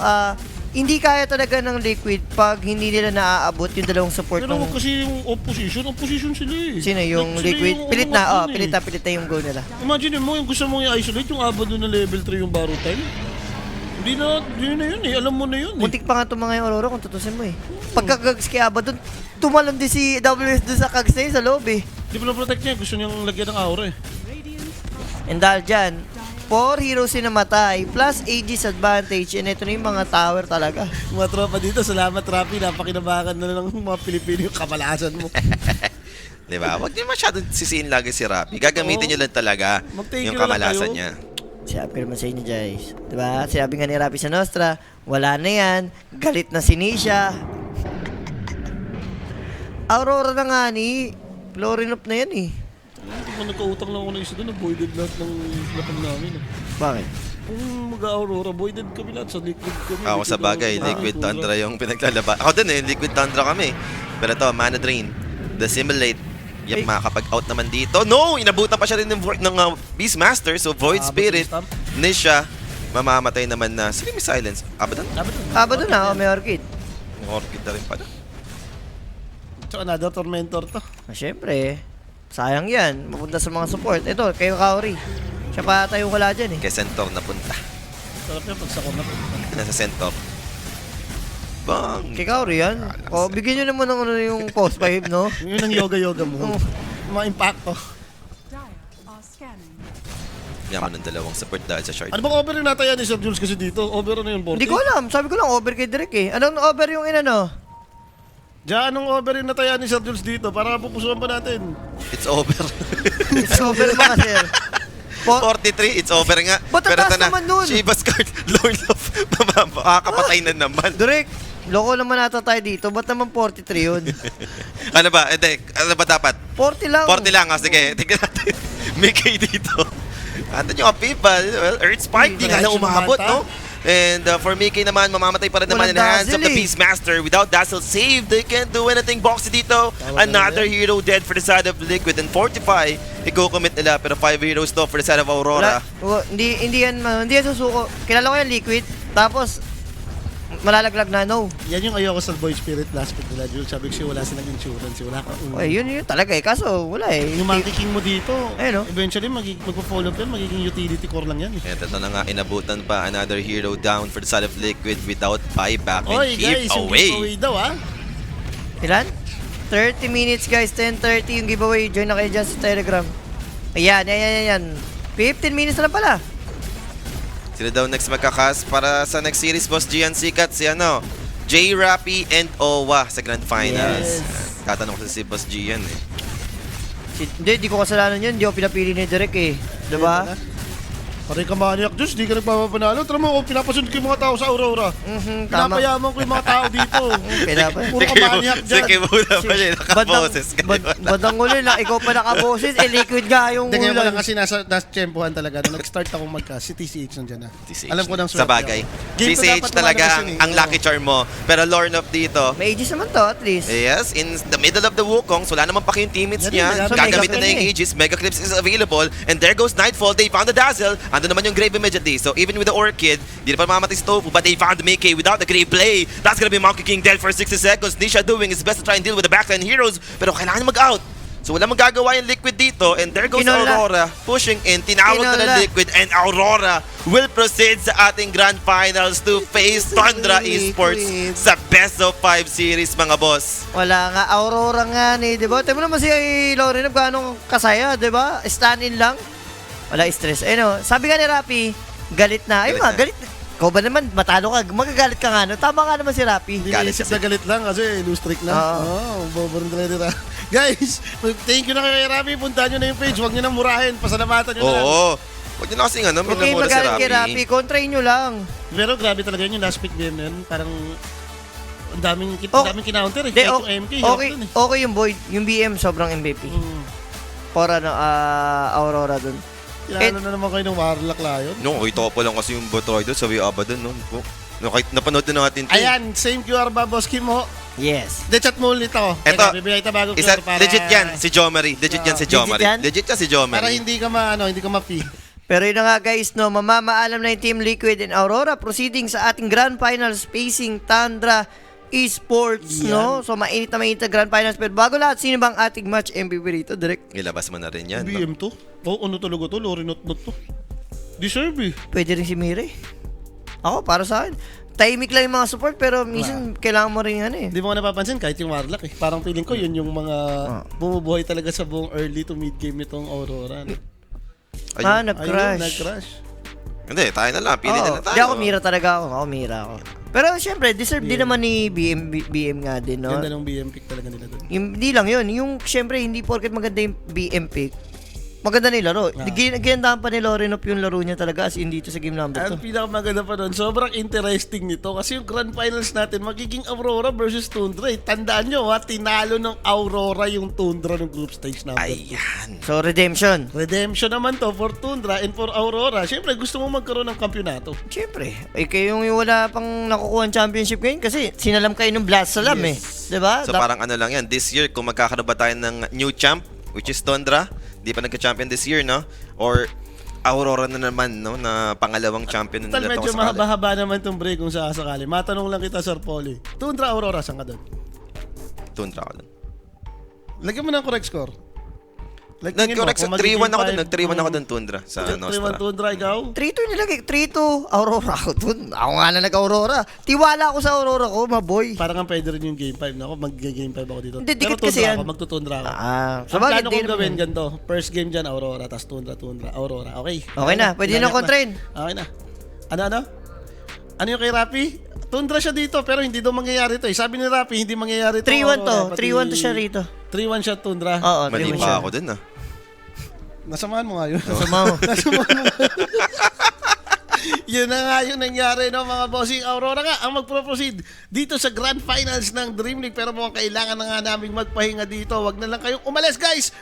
hindi kaya talaga ng Liquid pag hindi nila naaabot yung dalawang support Pero ng... kasi yung opposition sila eh. Sino yung Like, sila Liquid? yung Pilit umamat na, dun eh. pilit na yung goal nila. Imagine mo, yung gusto mong i-isolate, yung abad doon na level 3 yung Barutile. Hindi na yun eh. Alam mo na yun eh. Muntik pa nga mga yung Aurora kung tutusin mo eh. Pagka-gags kay Aba doon, tumalon din si WS doon sa kags na yun sa loob eh. Di pa na-protect niya. Gusto niyang lagyan ng aura eh. And dahil dyan, 4 heroes yung namatay, plus Aegis advantage, and ito na yung mga tower talaga. Mga tropa dito, salamat Rapi. Napakinabakan na lang ng mga Pilipino yung kamalasan mo. Diba? Huwag niyo masyadong sisiin lagi si Rappi. Gagamitin niyo lang talaga Mag-take yung you na lang kamalasan kayo. niya. Sabi ko naman sa inyo guys, diba? Sabi nga ni Rapi sa Nostra, wala na yan, galit na si Nisha. Aurora na nga ni, Florin up na yan eh. Hindi ko nagkautang lang ako na isa doon. Avoided lahat ng lapag namin eh. Bakit? Kung mag-Aurora, voided kami lahat sa Liquid kami. Ako sa bagay, Liquid Tundra yung pinaglalaba. Ako din eh, Liquid Tundra kami. Pero ito, Mana Drain, The Simulate. Yep, Ay. makakapag-out naman dito. No! Inabutan pa siya rin ng Beastmaster. So, Void Spirit, Nisha, mamamatay naman na. Sino may silence? Abadan? Aba doon na, may orchid. Orchid na rin pala. So, another Tormentor to. Siyempre, sayang yan, mapunta sa mga support. Ito, kayo Kaori. Siya pa tayo wala dyan eh. Kay Centaur napunta. Sarap yan pag sa corner. Nasa Centaur. Bang! Kay Kaori yan. O, bigyan nyo naman ng ano yung post 5, no? Yun ang yoga-yoga mo. Oo. Mga impacto. Dire are scanning. Yaman ng dalawang support dahil sa shard. Ano bang over yung nataya ni Sir Jules kasi dito? Over ano yun, 40? Hindi ko alam. Sabi ko lang, over kay Direk eh. Anong over yung inano? Diyan, anong over yung nataya ni Sir Jules dito? Para pupusuan pa natin. It's over. It's over mga sir. 43, it's over nga. Ba't ang taas naman nun? Shiva's card, Lord of makakapatay na naman. Direk, loko naman ata tayo dito. Ba't naman 43 yun? Ano ba? Hindi, ano ba dapat? 40 lang. 40 lang. Oh, sige, tignan natin. Mickey dito. Ano yung people? Well, Earth Spike, di nga Kahit na umabot, sumata. no? And for Mickey naman, mamamatay pa rin naman in the Walang hands of the dazzle eh. Beastmaster. Without Dazzle save, they can't do anything. Boxy dito, Tawag another na hero dead for the side of Liquid. And Fortify, i-commit nila. Pero 5 heroes to for the side of Aurora. Hindi yan susuko. Kilala ko yan, Liquid. Tapos, malalaglag na, no. Yan yung ayoko sa Boy Spirit last pick nila, Jules. Sabi ko siya, wala silang insurance. Wala kang Okay, yun talaga eh. Kaso, wala eh. Yung Monkey King mo dito, Ayun, no? eventually magpo-follow up yan, magiging utility core lang yan eh. And ito na nga, inabutan pa another hero down for the side of Liquid without buyback and Oy keep guys, yung away. giveaway daw ah. Ilan? 30 minutes guys, 10:30 yung giveaway. Join na kayo dyan sa Telegram. Ayan. 15 minutes na lang pala. Sila daw next magkakas para sa next series, Boss Gian Sikat, si ano, J. Rappy and Owa sa Grand Finals. Yes. Tatanong ko si Boss Gian eh. Hindi ko kasalanan yun. Hindi ako pinapili ni Derek eh. Diba? Pare ka maniac, Diyos, di ka nagpapapanalo. Tara mo, pinapasunod ko yung mga tao sa Aurora. Tama. Pinapayaman ko yung mga tao dito. Puro ka maniac dyan. Sige muna pa siya, nakaboses ka. Badang uli na, ikaw pa nakaboses. Liquid nga yung Hindi, ngayon ko ulan. lang kasi nasa tsempohan talaga. Nung nag-start ako si TCH nandiyan na. TCH Alam ko ng sa bagay. TCH talaga ang lucky charm mo. Pero Lornov dito, May Aegis naman to, at least. yes, in the middle of the Wukongs, wala naman pa kayong teammates Yan niya. din, Gagamitin na Mega yung Clips Aegis. Mega Clips is available. And there goes Nightfall. They found the Dazzle. Ando naman yung Grave immediately. So even with the Orchid, di na pa mamatay si Tofu. But they found Mickey without the Grave play. That's gonna be Monkey King dead for 60 seconds. Nisha doing his best to try and deal with the backline heroes. Pero kailangan niya mag-out. So wala magagawa yung Liquid dito. And there goes Kinola. Aurora pushing in. Tinawag na Kinola. ng Liquid. And Aurora will proceed sa ating Grand Finals to face Tundra Esports sa Best of 5 series, mga boss. Wala nga, Aurora nga ni, di ba? Tignan mo naman si Lauren, gano'ng kasaya, di ba? Stand-in lang. Wala stress. Ayun, sabi nga ni Rapi, galit na. Ayun Galit nga, na. galit. Ikaw ba naman, matalo ka, magagalit ka nga, no? Tama nga naman si Rapi. Hindi Galit naisip kasi. na galit lang kasi lose streak na. Oo, bobo rin talaga nila. Guys, thank you na kay Rafi. Puntahan nyo na yung page. Huwag nyo nang murahin. Pasalamatan nyo na lang. Oo. Huwag nyo na kasing ano, Okay, minamura si magalit kay Rapi, Rapi. kontrain nyo lang. Pero grabe talaga yun, yung last pick game na yun. Parang ang daming, Oh. daming kinounter eh. Di, Kahit yung MK, hirap okay, dun eh. okay yung Void, yung BM sobrang MVP. Mm. Para Aurora dun. Kilala na naman kayo ng Warlock Lion. No, kita ko pa lang kasi yung Botroid doon sa Way Abaddon, no? No, kahit napanood na natin ito. Ayan, same QR ba, Boss Kim ho? Yes. De-chat mo ulit ako. Eto, Teka, bibigay kita bagong Isa, QR para... legit yan, si Jomery. Legit yan si Legit Jomery. yan? Legit yan si Para Jomery. hindi ka hindi ka ma-fee. Pero yun na nga guys, no, mamamaalam na yung Team Liquid and Aurora proceeding sa ating Grand Finals facing Tundra Esports, no? So mainit na Grand Finals. Pero bago lahat, sino bang ating match MVP rito, direct? Ilabas mo na rin yan. No? BM to? Oh, ano talaga to? Lori not to. Deserve eh. Pwede rin si Mire. Ako, para sa akin. Tahimik lang yung mga support, pero minsan kailangan mo rin ano eh. Hindi mo nga napapansin kahit yung Warlock eh. Parang feeling ko yun yung mga bumubuhay talaga sa buong early to mid game nitong Aurora. No? Ayun. Nag-crash. Ayun, nag-crash. Hindi, tayo na lang. Pili na lang tayo. Hindi ako Mira talaga ako. Ako Mira ako. Pero syempre, deserve din naman ni BM nga din, no? Ganda ng BM pick talaga nila doon. Hindi lang yun. Yung, syempre, hindi porket maganda yung BM pick, maganda na yung laro. Ginandahan pa ni Lorenop yung laro niya talaga as in dito sa game number Ang 2. pinakamaganda pa doon, sobrang interesting nito kasi yung Grand Finals natin magiging Aurora versus Tundra. Eh. Tandaan nyo ha, tinalo ng Aurora yung Tundra ng group stage number 2. Ayan. So, redemption. Redemption naman to for Tundra and for Aurora. Siyempre, gusto mo magkaroon ng kampyonato. Siyempre. Eh, kayong yung wala pang nakukuha ng championship ngayon kasi sinalam kayo ng Blast Salam eh. Diba? So parang ano lang yan, this year kung magkakaroon ba tayo ng new champ, which is Tundra, di pa nagka-champion this year, no? Or Aurora na naman, no? Na pangalawang champion Total, nila medyo sakali. mahaba-haba naman itong break kung sakasakali. Matanong lang kita, Sir Polly. Tundra, Aurora, saan ka doon? Tundra ako dun. Lagyan mo ng correct score. Like, Nag-correct sa 3-1 ako dun. Nag-3-1 ako dun, Tundra. Sa 3-1 Nostra. Tundra, ikaw? 3-2 nilagay. 3-2. Aurora ako dun. Ako nga na nag-Aurora. Tiwala ako sa Aurora ko, maboy. Parang ang pwede rin yung game 5 na ako. Mag-game 5 ako dito. Hindi, Pero dikit kasi Tundra yan. ako, magtutundra ako. So Ang bakit plano di kong naman gawin yun? ganito. First game dyan, Aurora. Tapos Tundra, Aurora. Okay. Okay na. Pwede na kontrain. Okay na. Ano? Ano yung kay Rapi? Tundra siya dito, pero hindi daw mangyayari to eh. Sabi ni Rapi, hindi mangyayari to. 3-1 to. Aurora, pati- 3-1 to siya rito. 3-1 siya, Tundra. Oo, Mali 3-1 pa siya. ako dun, ah. Nasamahan mo nga yun. Sama mo. Nasamahan mo. Yun na nga yung nangyari, no, mga bossing. Aurora nga ang magpro-proceed dito sa Grand Finals ng Dream League. Pero mukhang kailangan na nga naming magpahinga dito. Wag na lang kayong umalis, guys.